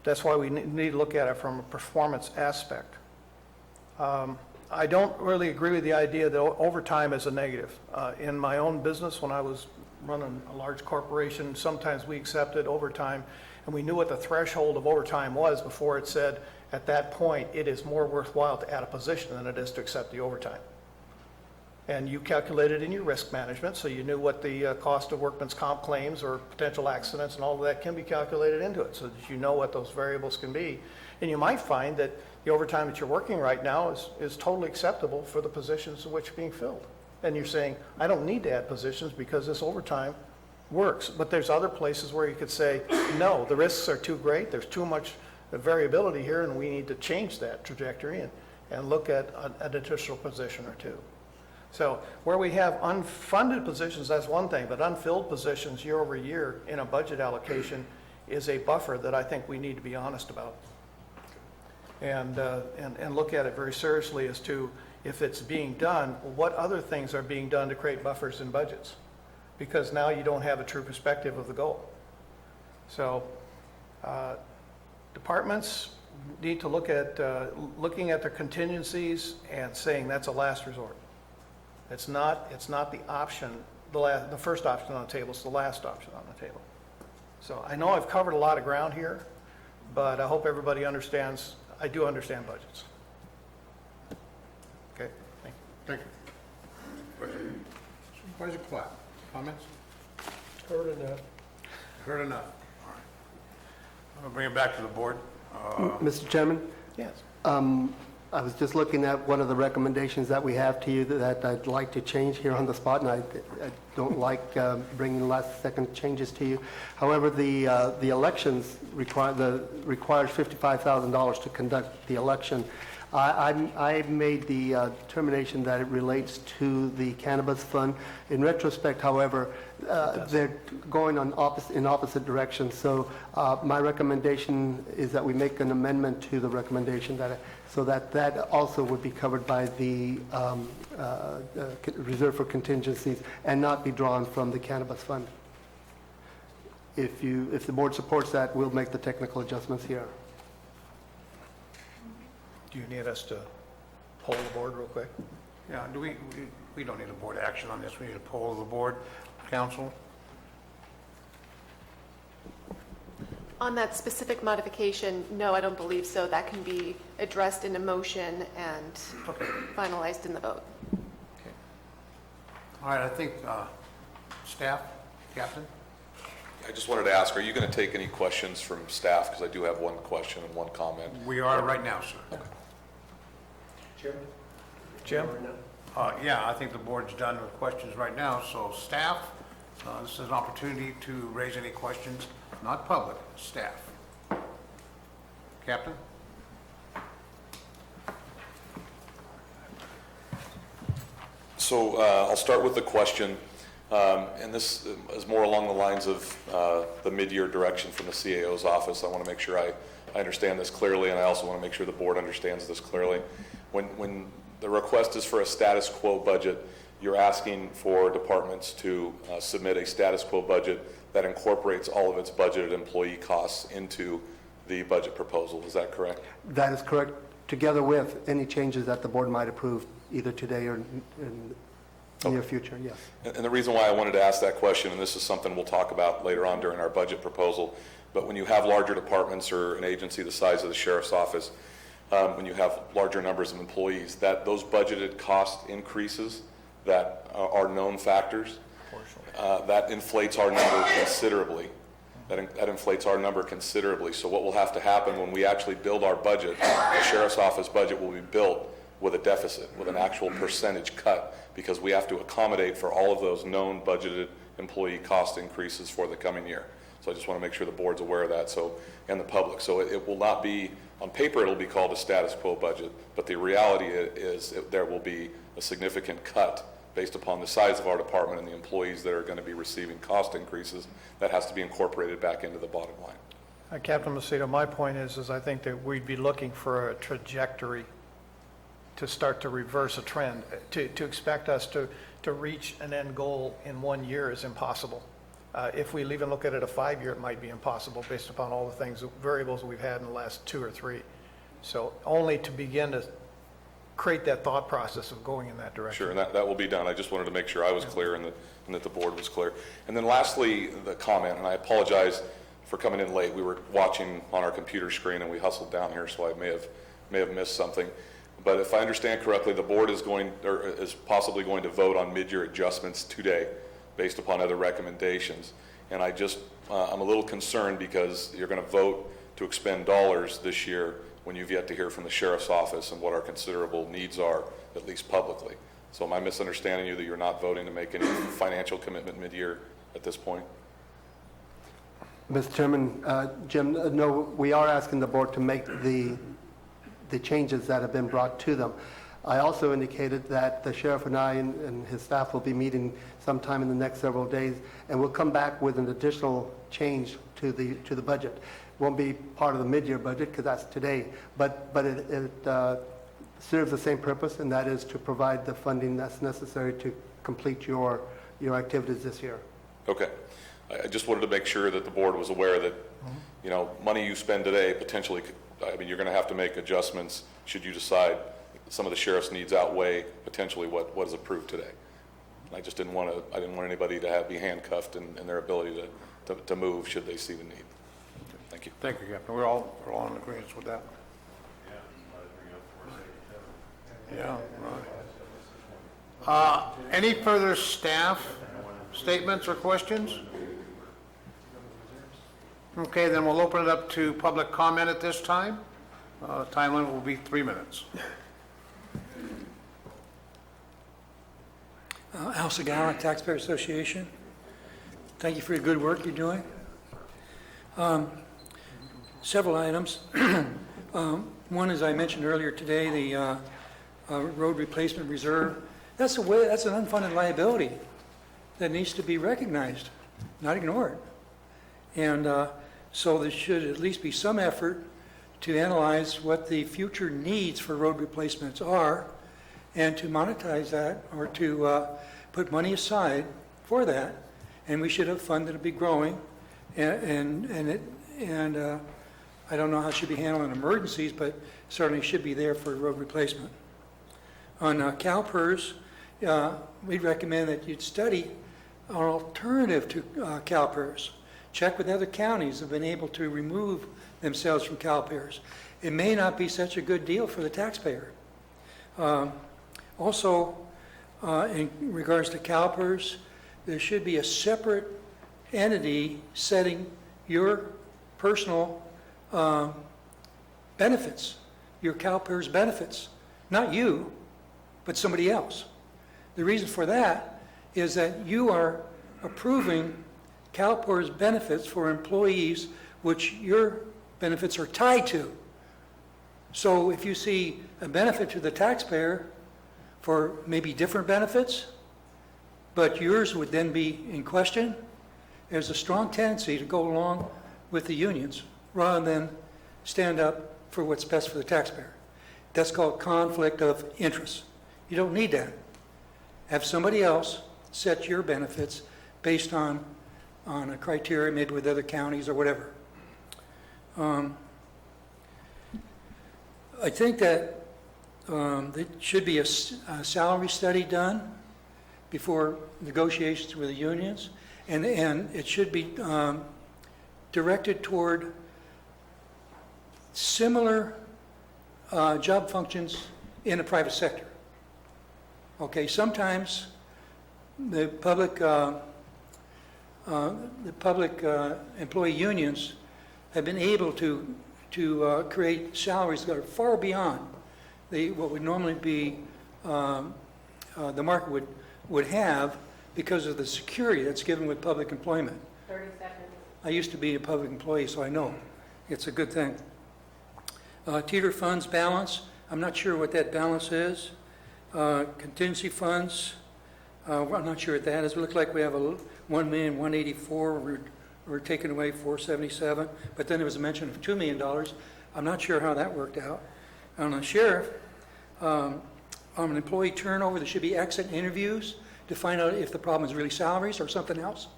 that's why we need to look at it from a performance aspect. I don't really agree with the idea that overtime is a negative. In my own business, when I was running a large corporation, sometimes we accepted overtime, and we knew what the threshold of overtime was before it said, at that point, it is more worthwhile to add a position than it is to accept the overtime. And you calculated in your risk management, so you knew what the cost of workman's comp claims or potential accidents and all of that can be calculated into it, so that you know what those variables can be. And you might find that the overtime that you're working right now is totally acceptable for the positions in which are being filled. And you're saying, I don't need to add positions because this overtime works. But there's other places where you could say, no, the risks are too great, there's too much variability here, and we need to change that trajectory and look at an additional position or two. So where we have unfunded positions, that's one thing, but unfilled positions year over year in a budget allocation is a buffer that I think we need to be honest about. And look at it very seriously as to, if it's being done, what other things are being done to create buffers in budgets? Because now you don't have a true perspective of the goal. So departments need to look at looking at their contingencies and saying that's a last resort. It's not the option, the first option on the table, it's the last option on the table. So I know I've covered a lot of ground here, but I hope everybody understands, I do understand budgets. Okay, thank you. Thank you. Supervisor Platt, comments? Heard enough. Heard enough. All right. I'm going to bring it back to the board. Mr. Chairman? Yes. I was just looking at one of the recommendations that we have to you that I'd like to change here on the spot, and I don't like bringing last-second changes to you. However, the elections requires $55,000 to conduct the election. I made the determination that it relates to the cannabis fund. In retrospect, however, they're going in opposite directions. So my recommendation is that we make an amendment to the recommendation so that also would be covered by the reserve for contingencies and not be drawn from the cannabis fund. If the board supports that, we'll make the technical adjustments here. Do you need us to poll the board real quick? Yeah, we don't need a board action on this. We need a poll of the board, council. On that specific modification, no, I don't believe so. That can be addressed in a motion and finalized in the vote. Okay. All right, I think staff, Captain? I just wanted to ask, are you going to take any questions from staff? Because I do have one question and one comment. We are right now, sir. Okay. Jim? Yeah, I think the board's done with questions right now, so staff, this is an opportunity to raise any questions, not public, staff. Captain? So I'll start with the question, and this is more along the lines of the mid-year direction from the CAO's office. I want to make sure I understand this clearly, and I also want to make sure the board understands this clearly. When the request is for a status quo budget, you're asking for departments to submit a status quo budget that incorporates all of its budgeted employee costs into the budget proposal. Is that correct? That is correct, together with any changes that the board might approve either today or in the near future, yes. And the reason why I wanted to ask that question, and this is something we'll talk about later on during our budget proposal, but when you have larger departments or an agency the size of the sheriff's office, when you have larger numbers of employees, that those budgeted cost increases that are known factors, that inflates our number considerably. That inflates our number considerably. So what will have to happen when we actually build our budget, the sheriff's office budget will be built with a deficit, with an actual percentage cut, because we have to accommodate for all of those known budgeted employee cost increases for the coming year. So I just want to make sure the board's aware of that, so, and the public. So it will not be, on paper it'll be called a status quo budget, but the reality is there will be a significant cut based upon the size of our department and the employees that are going to be receiving cost increases. That has to be incorporated back into the bottom line. Captain Macedo, my point is I think that we'd be looking for a trajectory to start to reverse a trend. To expect us to reach an end goal in 1 year is impossible. If we even look at it a 5-year, it might be impossible based upon all the things, variables we've had in the last 2 or 3. So only to begin to create that thought process of going in that direction. Sure, and that will be done. I just wanted to make sure I was clear and that the board was clear. And then lastly, the comment, and I apologize for coming in late. We were watching on our computer screen and we hustled down here, so I may have missed something. But if I understand correctly, the board is possibly going to vote on mid-year adjustments today based upon other recommendations. And I'm a little concerned because you're going to vote to expend dollars this year when you've yet to hear from the sheriff's office and what our considerable needs are, at least publicly. So am I misunderstanding you that you're not voting to make any financial commitment mid-year at this point? Mr. Chairman, Jim, no, we are asking the board to make the changes that have been brought to them. I also indicated that the sheriff and I and his staff will be meeting sometime in the next several days, and we'll come back with an additional change to the budget. Won't be part of the mid-year budget because that's today, but it serves the same purpose, and that is to provide the funding that's necessary to complete your activities this year. Okay. I just wanted to make sure that the board was aware that, money you spend today potentially, you're going to have to make adjustments should you decide some of the sheriff's needs outweigh potentially what is approved today. I just didn't want anybody to be handcuffed in their ability to move should they see the need. Thank you. Thank you, Captain. We're all in agreement with that. Yeah, right. Any further staff statements or questions? Okay, then we'll open it up to public comment at this time. Time limit will be 3 minutes. Al Segala, Taxpayer Association. Thank you for your good work you're doing. Several items. One, as I mentioned earlier today, the road replacement reserve. That's an unfunded liability that needs to be recognized, not ignored. And so there should at least be some effort to analyze what the future needs for road replacements are and to monetize that or to put money aside for that. And we should have a fund that'll be growing and I don't know how it should be handled in emergencies, but certainly should be there for road replacement. On CalPERS, we'd recommend that you'd study an alternative to CalPERS. Check with other counties that have been able to remove themselves from CalPERS. It may not be such a good deal for the taxpayer. Also, in regards to CalPERS, there should be a separate entity setting your personal benefits, your CalPERS benefits. Not you, but somebody else. The reason for that is that you are approving CalPERS benefits for employees which your benefits are tied to. So if you see a benefit to the taxpayer for maybe different benefits, but yours would then be in question, there's a strong tendency to go along with the unions rather than stand up for what's best for the taxpayer. That's called conflict of interest. You don't need that. Have somebody else set your benefits based on a criteria made with other counties or whatever. I think that there should be a salary study done before negotiations with the unions, and it should be directed toward similar job functions in the private sector. Okay, sometimes the public employee unions have been able to create salaries that are far beyond what would normally be the market would have because of the security that's given with public employment. 30 seconds. I used to be a public employee, so I know it's a good thing. Teeter funds balance, I'm not sure what that balance is. Contingency funds, I'm not sure what that is. It looks like we have a $1,184,000. We're taking away $477,000, but then there was a mention of $2 million. I'm not sure how that worked out. On the sheriff, on an employee turnover, there should be exit interviews to find out if the problem is really salaries or something else.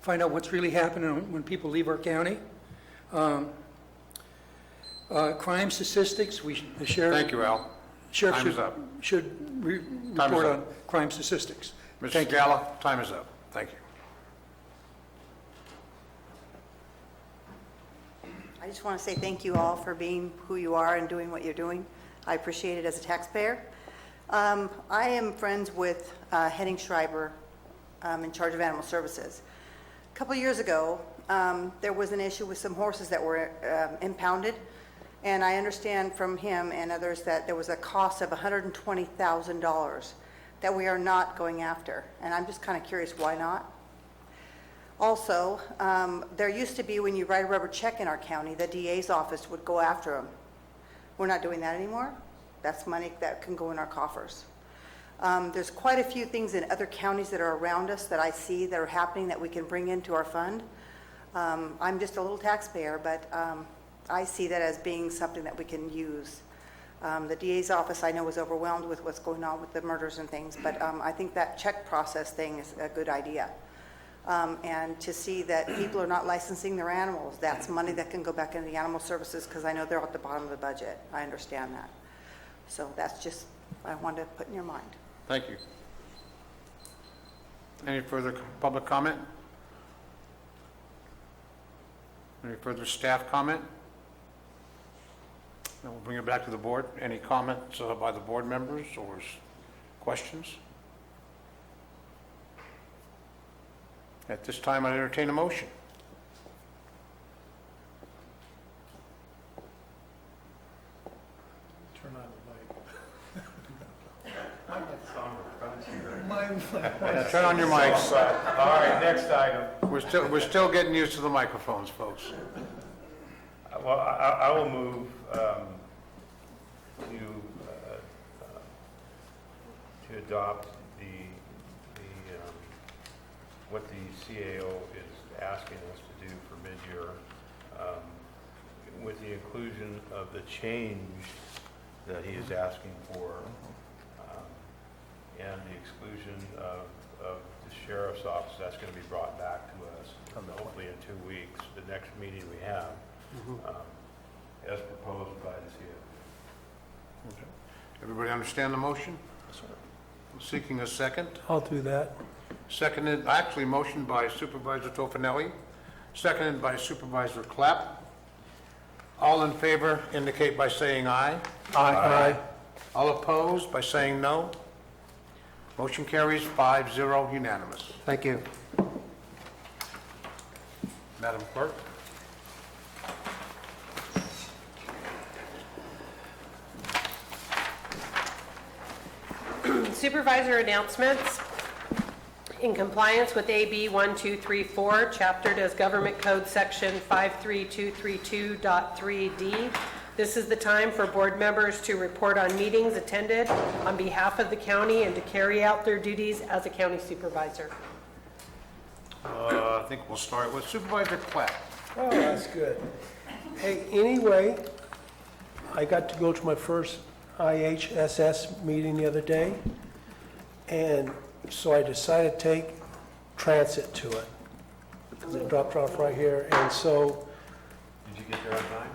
Find out what's really happening when people leave our county. Crime statistics, the sheriff. Thank you, Al. Sheriff Time is up. should Time is report up. on crime statistics. Mr. Thank you. Scala, time is up. Thank you. I just want to say thank you all for being who you are and doing what you're doing. I appreciate it as a taxpayer. I am friends with Henning Schreiber, in charge of animal services. A couple years ago, there was an issue with some horses that were impounded, and I understand from him and others that there was a cost of $120,000 that we are not going after, and I'm just kind of curious why not. Also, there used to be, when you write a rubber check in our county, the DA's office would go after them. We're not doing that anymore. That's money that can go in our coffers. There's quite a few things in other counties that are around us that I see that are happening that we can bring into our fund. I'm just a little taxpayer, but I see that as being something that we can use. The DA's office, I know, was overwhelmed with what's going on with the murders and things, but I think that check process thing is a good idea. And to see that people are not licensing their animals, that's money that can go back into the animal services, because I know they're at the bottom of the budget. I understand that. So that's just, I wanted to put in your mind. Thank you. Any further public comment? Any further staff comment? Then we'll bring it back to the board. Any comments by the board members or questions? At this time, I entertain a motion. Turn on the mic. Turn on your mics. All right, next item. We're still getting used to the microphones, folks. Well, I will move to adopt what the CAO is asking us to do for mid-year, with the inclusion of the change that he is asking for, and the exclusion of the sheriff's office. That's going to be brought back to us hopefully in 2 weeks, the next meeting we have, as proposed by the CAO. Okay. Everybody understand the motion? Seeking a second. I'll do that. Seconded, actually motioned by Supervisor Tofinelli, seconded by Supervisor Clapp. All in favor indicate by saying aye. Aye. All opposed by saying no. Motion carries 5-0 unanimous. Thank you. Madam Clerk? Supervisor announcements. In compliance with AB 1234, chaptered as Government Code Section 53232.3D, this is the time for board members to report on meetings attended on behalf of the county and to carry out their duties as a county supervisor. I think we'll start with Supervisor Clapp. Oh, that's good. Hey, anyway, I got to go to my first IHSS meeting the other day, and so I decided to take transit to it, because it dropped off right here, and so, Did you get there on time?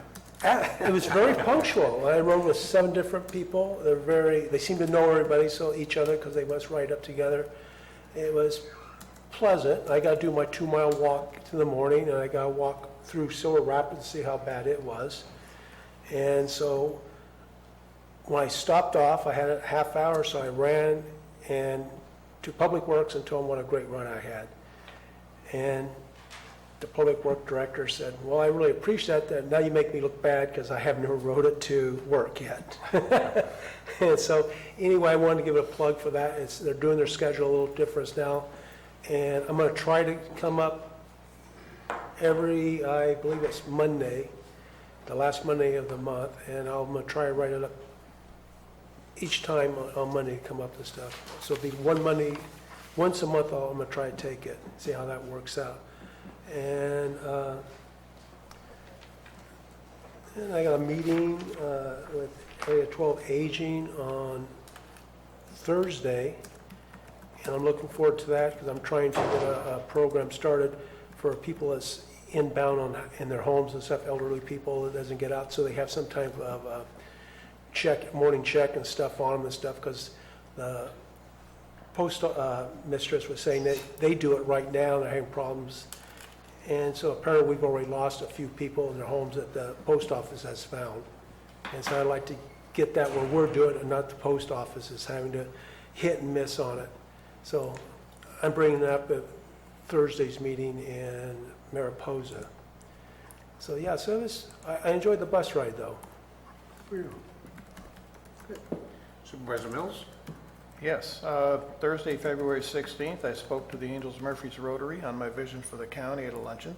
It was very punctual. I rode with 7 different people. They seem to know everybody, so each other, because they must ride up together. It was pleasant. I got to do my 2-mile walk in the morning, and I got to walk through Silver Rapids to see how bad it was. And so when I stopped off, I had a half hour, so I ran and to Public Works and told them what a great run I had. And the Public Work Director said, well, I really appreciate that. Now you make me look bad because I haven't never rode it to work yet. And so anyway, I wanted to give it a plug for that. They're doing their schedule a little different now. And I'm going to try to come up every, I believe it's Monday, the last Monday of the month, and I'm going to try to write it up each time on Monday to come up with stuff. So it'll be one Monday, once a month I'm going to try to take it, see how that works out. And I got a meeting with Area 12 Aging on Thursday, and I'm looking forward to that because I'm trying to get a program started for people that's inbound in their homes and stuff, elderly people that doesn't get out, so they have some type of morning check and stuff on them and stuff, because the post mistress was saying that they do it right now, they're having problems. And so apparently we've already lost a few people in their homes that the post office has found. And so I'd like to get that where we're doing it and not the post office is having to hit and miss on it. So I'm bringing it up at Thursday's meeting in Mariposa. So yeah, so I enjoyed the bus ride though. Supervisor Mills? Yes, Thursday, February 16th, I spoke to the Angels Murphy's Rotary on my vision for the county at a luncheon.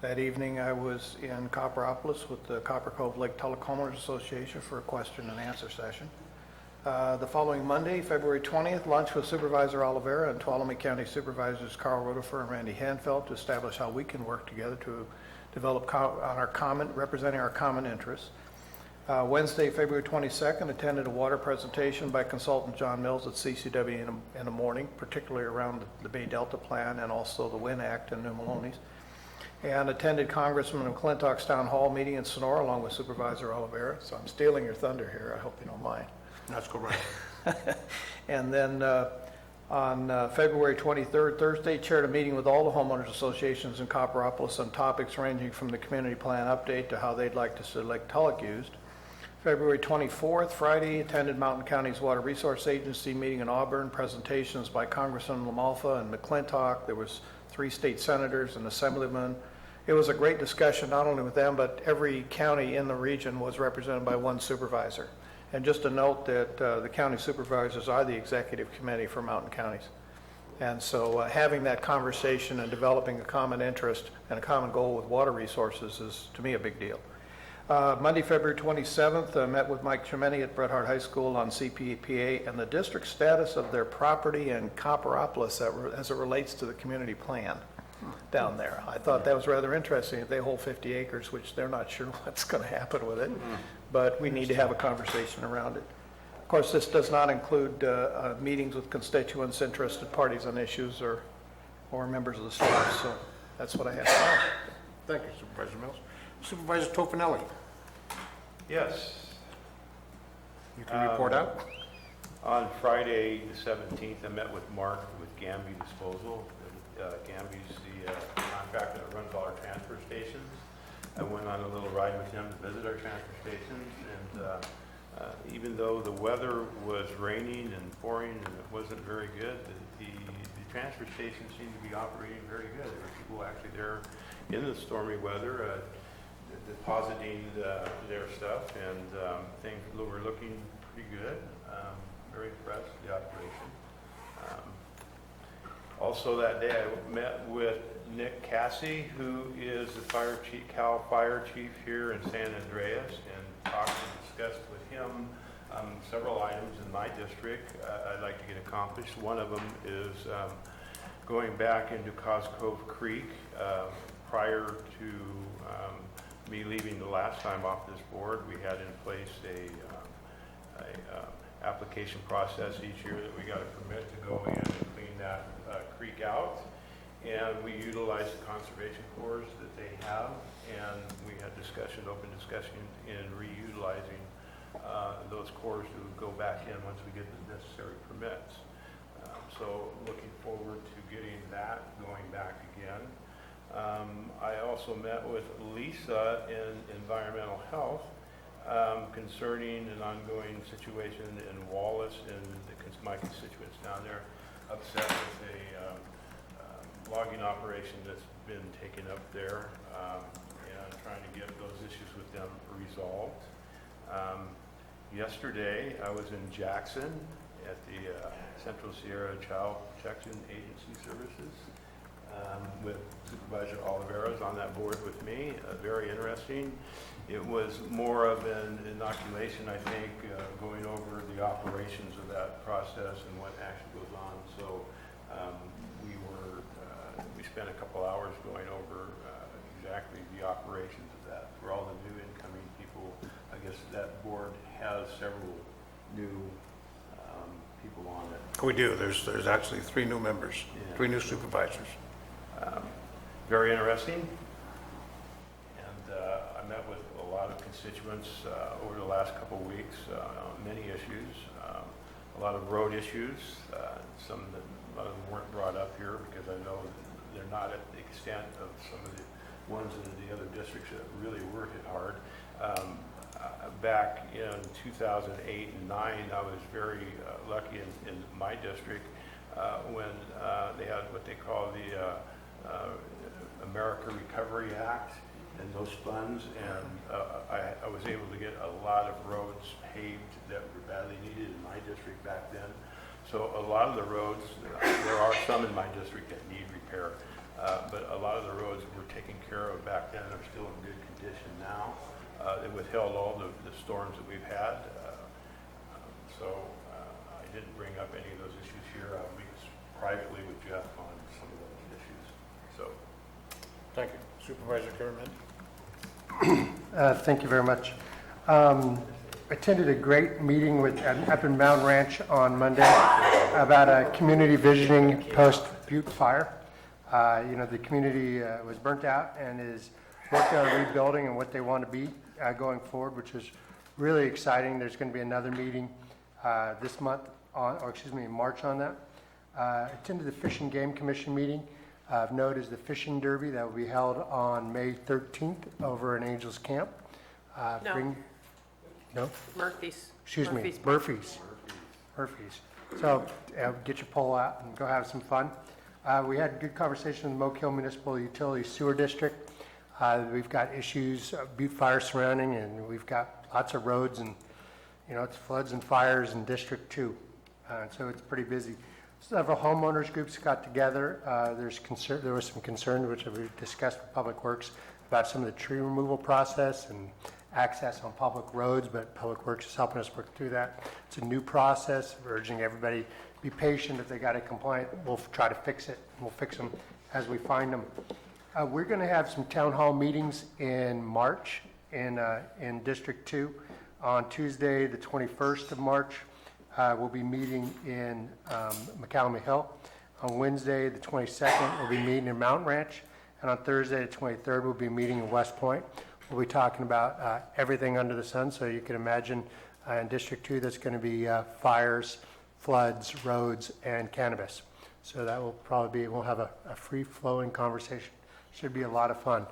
That evening, I was in Copperopolis with the Copper Cove Lake Telehomeowners Association for a question and answer session. The following Monday, February 20th, lunch with Supervisor Oliveira and Tuolumne County Supervisors Carl Rodefer and Randy Hanfeld to establish how we can work together to develop representing our common interests. Wednesday, February 22nd, attended a water presentation by consultant John Mills at CCW in the morning, particularly around the Bay Delta Plan and also the WIN Act and New Maloney's. And attended Congressman McClintock's town hall meeting in Sonora along with Supervisor Oliveira. So I'm stealing your thunder here. I hope you don't mind. That's correct. And then on February 23rd, Thursday, chaired a meeting with all the homeowners associations in Copperopolis on topics ranging from the community plan update to how they'd like to select Tulloch used. February 24th, Friday, attended Mountain County's Water Resource Agency meeting in Auburn, presentations by Congressman LaMalfa and McClintock. There was 3 state senators and assemblymen. It was a great discussion, not only with them, but every county in the region was represented by one supervisor. And just to note that the county supervisors are the executive committee for mountain counties. And so having that conversation and developing a common interest and a common goal with water resources is, to me, a big deal. Monday, February 27th, I met with Mike Tremeni at Bret Harte High School on CPPA and the district status of their property in Copperopolis as it relates to the community plan down there. I thought that was rather interesting. They hold 50 acres, which they're not sure what's going to happen with it, but we need to have a conversation around it. Of course, this does not include meetings with constituents, interested parties on issues, or members of the staff, so that's what I have to say. Thank you, Supervisor Mills. Supervisor Tofinelli, Yes. you can report out. On Friday, the 17th, I met with Mark with Gamby Disposal. Gamby's the contractor that runs all our transfer stations. I went on a little ride with him to visit our transfer stations, and even though the weather was raining and pouring and it wasn't very good, the transfer stations seemed to be operating very good. There were people actually there in the stormy weather depositing their stuff, and things were looking pretty good. Very impressed with the operation. Also that day I met with Nick Cassie, who is the Cal Fire Chief here in San Andreas, and talked and discussed with him several items in my district I'd like to get accomplished. One of them is going back into Coscove Creek. Prior to me leaving the last time off this board, we had in place a application process each year that we got a permit to go in and clean that creek out. and we utilize the conservation corps that they have, and we had discussion, open discussion in reutilizing those corps to go back in once we get the necessary permits. So looking forward to getting that going back again. I also met with Lisa in environmental health concerning an ongoing situation in Wallace and my constituents down there upset with a logging operation that's been taken up there and trying to get those issues with them resolved. Yesterday, I was in Jackson at the Central Sierra Child Protection Agency Services with Supervisor Oliveros on that board with me. Very interesting. It was more of an inoculation, I think, going over the operations of that process and what actually goes on. So we spent a couple hours going over exactly the operations of that. For all the new incoming people, I guess that board has several new people on it. We do. There's actually 3 new members, Yeah. 3 new supervisors. Very interesting. And I met with a lot of constituents over the last couple of weeks on many issues, a lot of road issues, some that a lot of them weren't brought up here because I know they're not at the extent of some of the ones in the other districts that really were hit hard. Back in 2008 and 9, I was very lucky in my district when they had what they call the America Recovery Act and those funds, and I was able to get a lot of roads paved that were badly needed in my district back then. So a lot of the roads, there are some in my district that need repair, but a lot of the roads were taken care of back then and are still in good condition now. They withheld all the storms that we've had, so I didn't bring up any of those issues here. I'll meet privately with Jeff on some of those issues. So, Thank you. Supervisor Garamendi. Thank you very much. Attended a great meeting up in Mountain Ranch on Monday about a community visioning post-Butte fire. The community was burnt out and is working on rebuilding and what they want to be going forward, which is really exciting. There's going to be another meeting this month, in March on that. Attended the Fish and Game Commission meeting. Of note is the Fishing Derby that will be held on May 13th over in Angels Camp. No? Murphy's. Excuse me, Murphy's. Murphy's. So get your pole out and go have some fun. We had a good conversation with the Moke Hill Municipal Utility Sewer District. We've got issues, Butte fire surrounding, and we've got lots of roads and, it's floods and fires in District 2. So it's pretty busy. Several homeowners groups got together. There was some concern, which we discussed with Public Works, about some of the tree removal process and access on public roads, but Public Works is helping us work through that. It's a new process. We're urging everybody to be patient. If they got it compliant, we'll try to fix it. We'll fix them as we find them. We're going to have some town hall meetings in March in District 2. On Tuesday, the 21st of March, we'll be meeting in McCallum Hill. On Wednesday, the 22nd, we'll be meeting in Mountain Ranch. And on Thursday, the 23rd, we'll be meeting in West Point. We'll be talking about everything under the sun. So you can imagine in District 2, that's going to be fires, floods, roads, and cannabis. So that will probably be, we'll have a free-flowing conversation. Should be a lot of fun.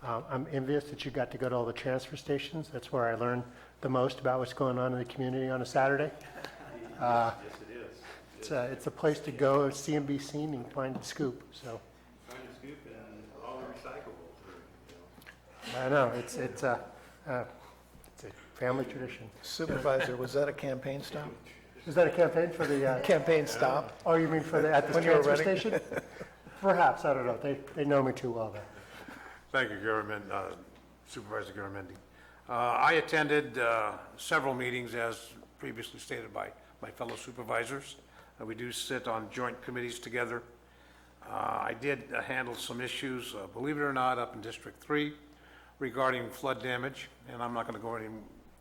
I'm envious that you got to go to all the transfer stations. That's where I learned the most about what's going on in the community on a Saturday. yes, it is. It's a place to go, see and be seen, and find the scoop. So Find a scoop and all the recyclables. I know it's a family tradition. Supervisor, was that a campaign stop? Is that a campaign for the? Campaign stop? Oh, you mean for at the When you were transfer running? station? Perhaps, I don't know. They know me too well there. Thank you, Supervisor Garamendi. I attended several meetings, as previously stated by my fellow supervisors. We do sit on joint committees together. I did handle some issues, believe it or not, up in District 3 regarding flood damage, and I'm not going to go any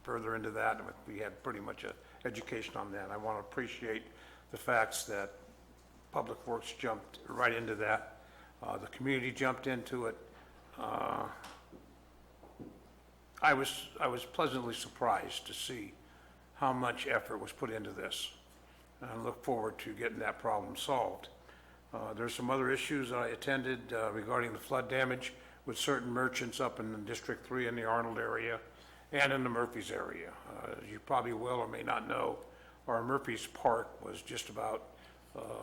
further into that. We had pretty much an education on that. I want to appreciate the facts that Public Works jumped right into that. The community jumped into it. I was pleasantly surprised to see how much effort was put into this. And I look forward to getting that problem solved. There's some other issues I attended regarding the flood damage with certain merchants up in District 3 in the Arnold area and in the Murphys area. As you probably will or may not know, our Murphys Park was just about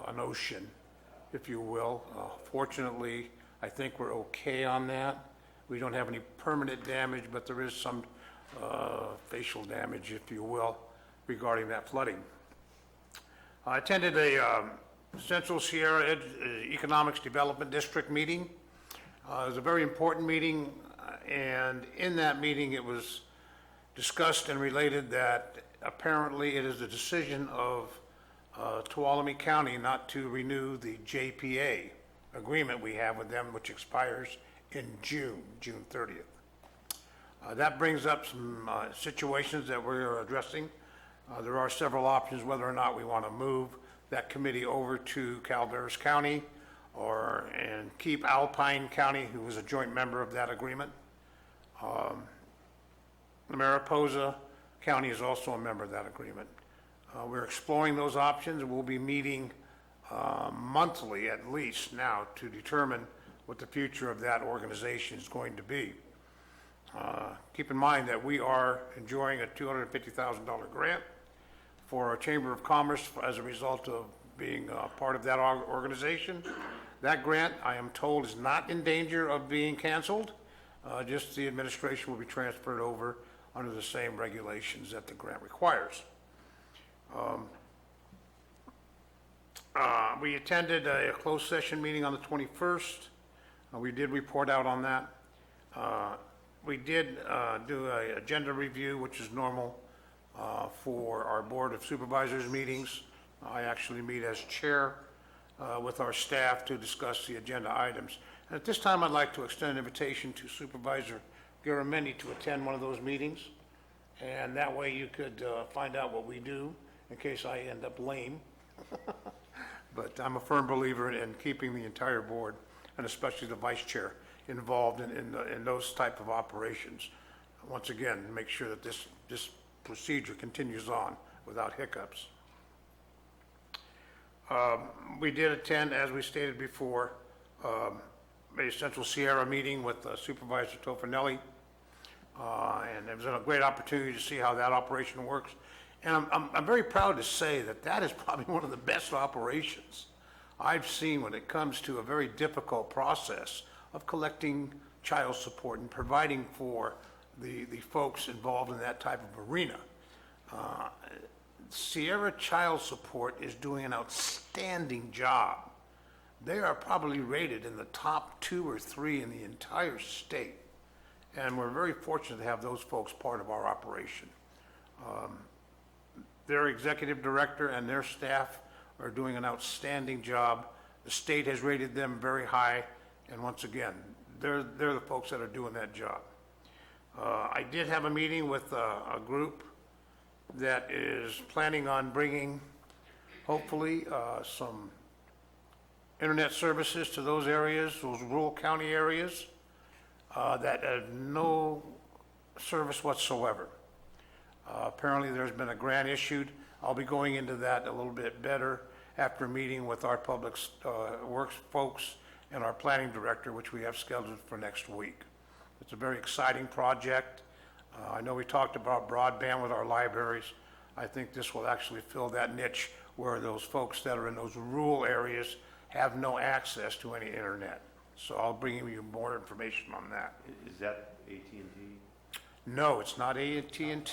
an ocean, if you will. Fortunately, I think we're okay on that. We don't have any permanent damage, but there is some facial damage, if you will, regarding that flooding. I attended a Central Sierra Economics Development District meeting. It was a very important meeting, and in that meeting it was discussed and related that apparently it is the decision of Tuolumne County not to renew the JPA agreement we have with them, which expires in June 30th. That brings up some situations that we're addressing. There are several options whether or not we want to move that committee over to Calaveras County and keep Alpine County, who was a joint member of that agreement. Mariposa County is also a member of that agreement. We're exploring those options. We'll be meeting monthly at least now to determine what the future of that organization is going to be. Keep in mind that we are enjoying a $250,000 grant for our Chamber of Commerce as a result of being part of that organization. That grant, I am told, is not in danger of being canceled. Just the administration will be transferred over under the same regulations that the grant requires. We attended a closed session meeting on the 21st. We did report out on that. We did do an agenda review, which is normal for our Board of Supervisors meetings. I actually meet as chair with our staff to discuss the agenda items. And at this time, I'd like to extend an invitation to Supervisor Garamendi to attend one of those meetings. And that way you could find out what we do in case I end up lame. But I'm a firm believer in keeping the entire board, and especially the vice chair, involved in those type of operations. Once again, make sure that this procedure continues on without hiccups. We did attend, as we stated before, a Central Sierra meeting with Supervisor Tofanelli, and it was a great opportunity to see how that operation works. And I'm very proud to say that that is probably one of the best operations I've seen when it comes to a very difficult process of collecting child support and providing for the folks involved in that type of arena. Sierra Child Support is doing an outstanding job. They are probably rated in the top 2 or 3 in the entire state. And we're very fortunate to have those folks part of our operation. Their executive director and their staff are doing an outstanding job. The state has rated them very high, and once again, they're the folks that are doing that job. I did have a meeting with a group that is planning on bringing, hopefully, some internet services to those areas, those rural county areas that have no service whatsoever. Apparently, there's been a grant issued. I'll be going into that a little bit better after meeting with our public works folks and our planning director, which we have scheduled for next week. It's a very exciting project. I know we talked about broadband with our libraries. I think this will actually fill that niche where those folks that are in those rural areas have no access to any internet. So I'll bring you more information on that. Is that AT&T? No, it's not AT&T. It's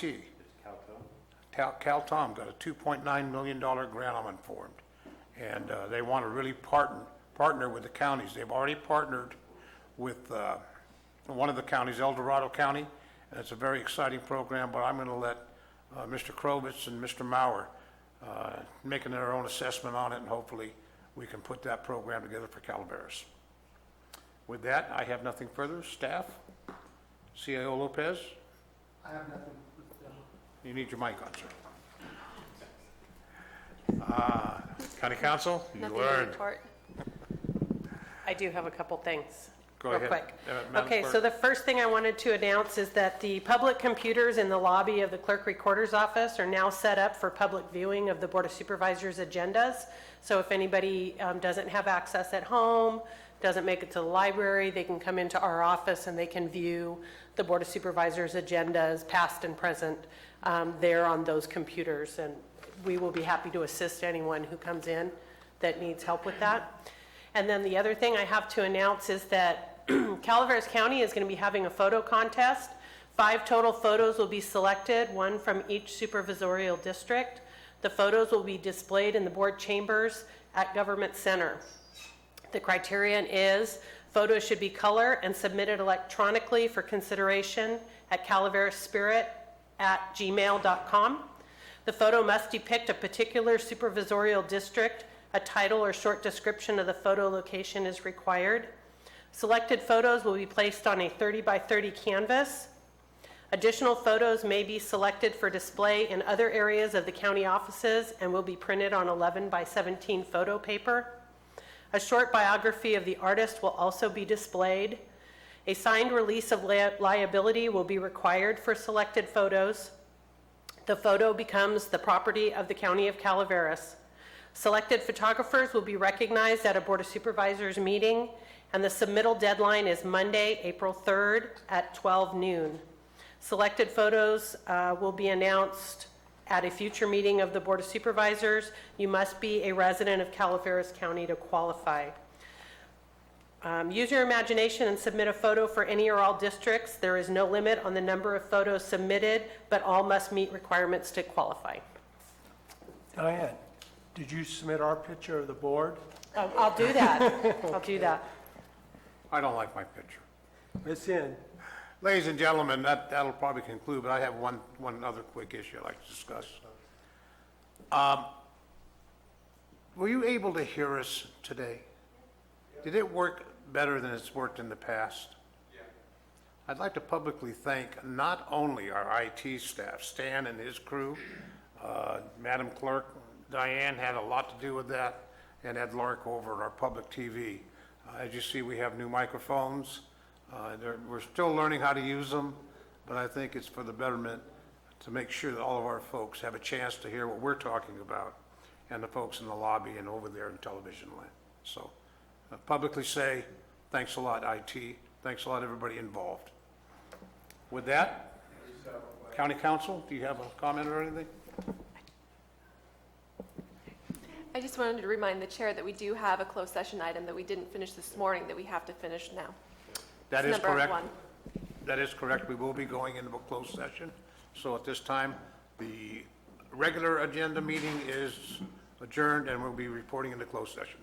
Caltel? Caltom got a $2.9 million grant, I'm informed. And they want to really partner with the counties. They've already partnered with one of the counties, El Dorado County, and it's a very exciting program, but I'm going to let Mr. Krovitz and Mr. Maurer making their own assessment on it, and hopefully we can put that program together for Calaveras. With that, I have nothing further. Staff? CIO Lopez? I have nothing. You need your mic on, sir. County Council? You Nothing to learned. report. I do have a couple things. Go real ahead, quick. Madam Okay, Clerk. so the first thing I wanted to announce is that the public computers in the lobby of the Clerk Recorder's Office are now set up for public viewing of the Board of Supervisors agendas. So if anybody doesn't have access at home, doesn't make it to the library, they can come into our office and they can view the Board of Supervisors agendas, past and present, there on those computers. And we will be happy to assist anyone who comes in that needs help with that. And then the other thing I have to announce is that Calaveras County is going to be having a photo contest. 5 total photos will be selected, 1 from each supervisorial district. The photos will be displayed in the board chambers at Government Center. The criterion is photos should be color and submitted electronically for consideration at calaveraspirit@gmail.com. The photo must depict a particular supervisorial district. A title or short description of the photo location is required. Selected photos will be placed on a 30 by 30 canvas. Additional photos may be selected for display in other areas of the county offices and will be printed on 11 by 17 photo paper. A short biography of the artist will also be displayed. A signed release of liability will be required for selected photos. The photo becomes the property of the County of Calaveras. Selected photographers will be recognized at a Board of Supervisors meeting, and the submittal deadline is Monday, April 3rd at 12 noon. Selected photos will be announced at a future meeting of the Board of Supervisors. You must be a resident of Calaveras County to qualify. Use your imagination and submit a photo for any or all districts. There is no limit on the number of photos submitted, but all must meet requirements to qualify. Diane, did you submit our picture of the board? I'll do that. I'll do that. I don't like my picture. It's in. Ladies and gentlemen, that'll probably conclude, but I have one other quick issue I'd like to discuss. Were you able to hear us today? Did it work better than it's worked in the past? Yeah. I'd like to publicly thank not only our IT staff, Stan and his crew, Madam Clerk, Diane had a lot to do with that, and Ed Lark over at our public TV. As you see, we have new microphones. We're still learning how to use them, but I think it's for the betterment to make sure that all of our folks have a chance to hear what we're talking about, and the folks in the lobby and over there in television land. So publicly say, thanks a lot, IT. Thanks a lot, everybody involved. With that, County Council, do you have a comment or anything? I just wanted to remind the chair that we do have a closed session item that we didn't finish this morning that we have to finish now. That It's is number correct. 1. That is correct. We will be going into a closed session. So at this time, the regular agenda meeting is adjourned, and we'll be reporting into closed session.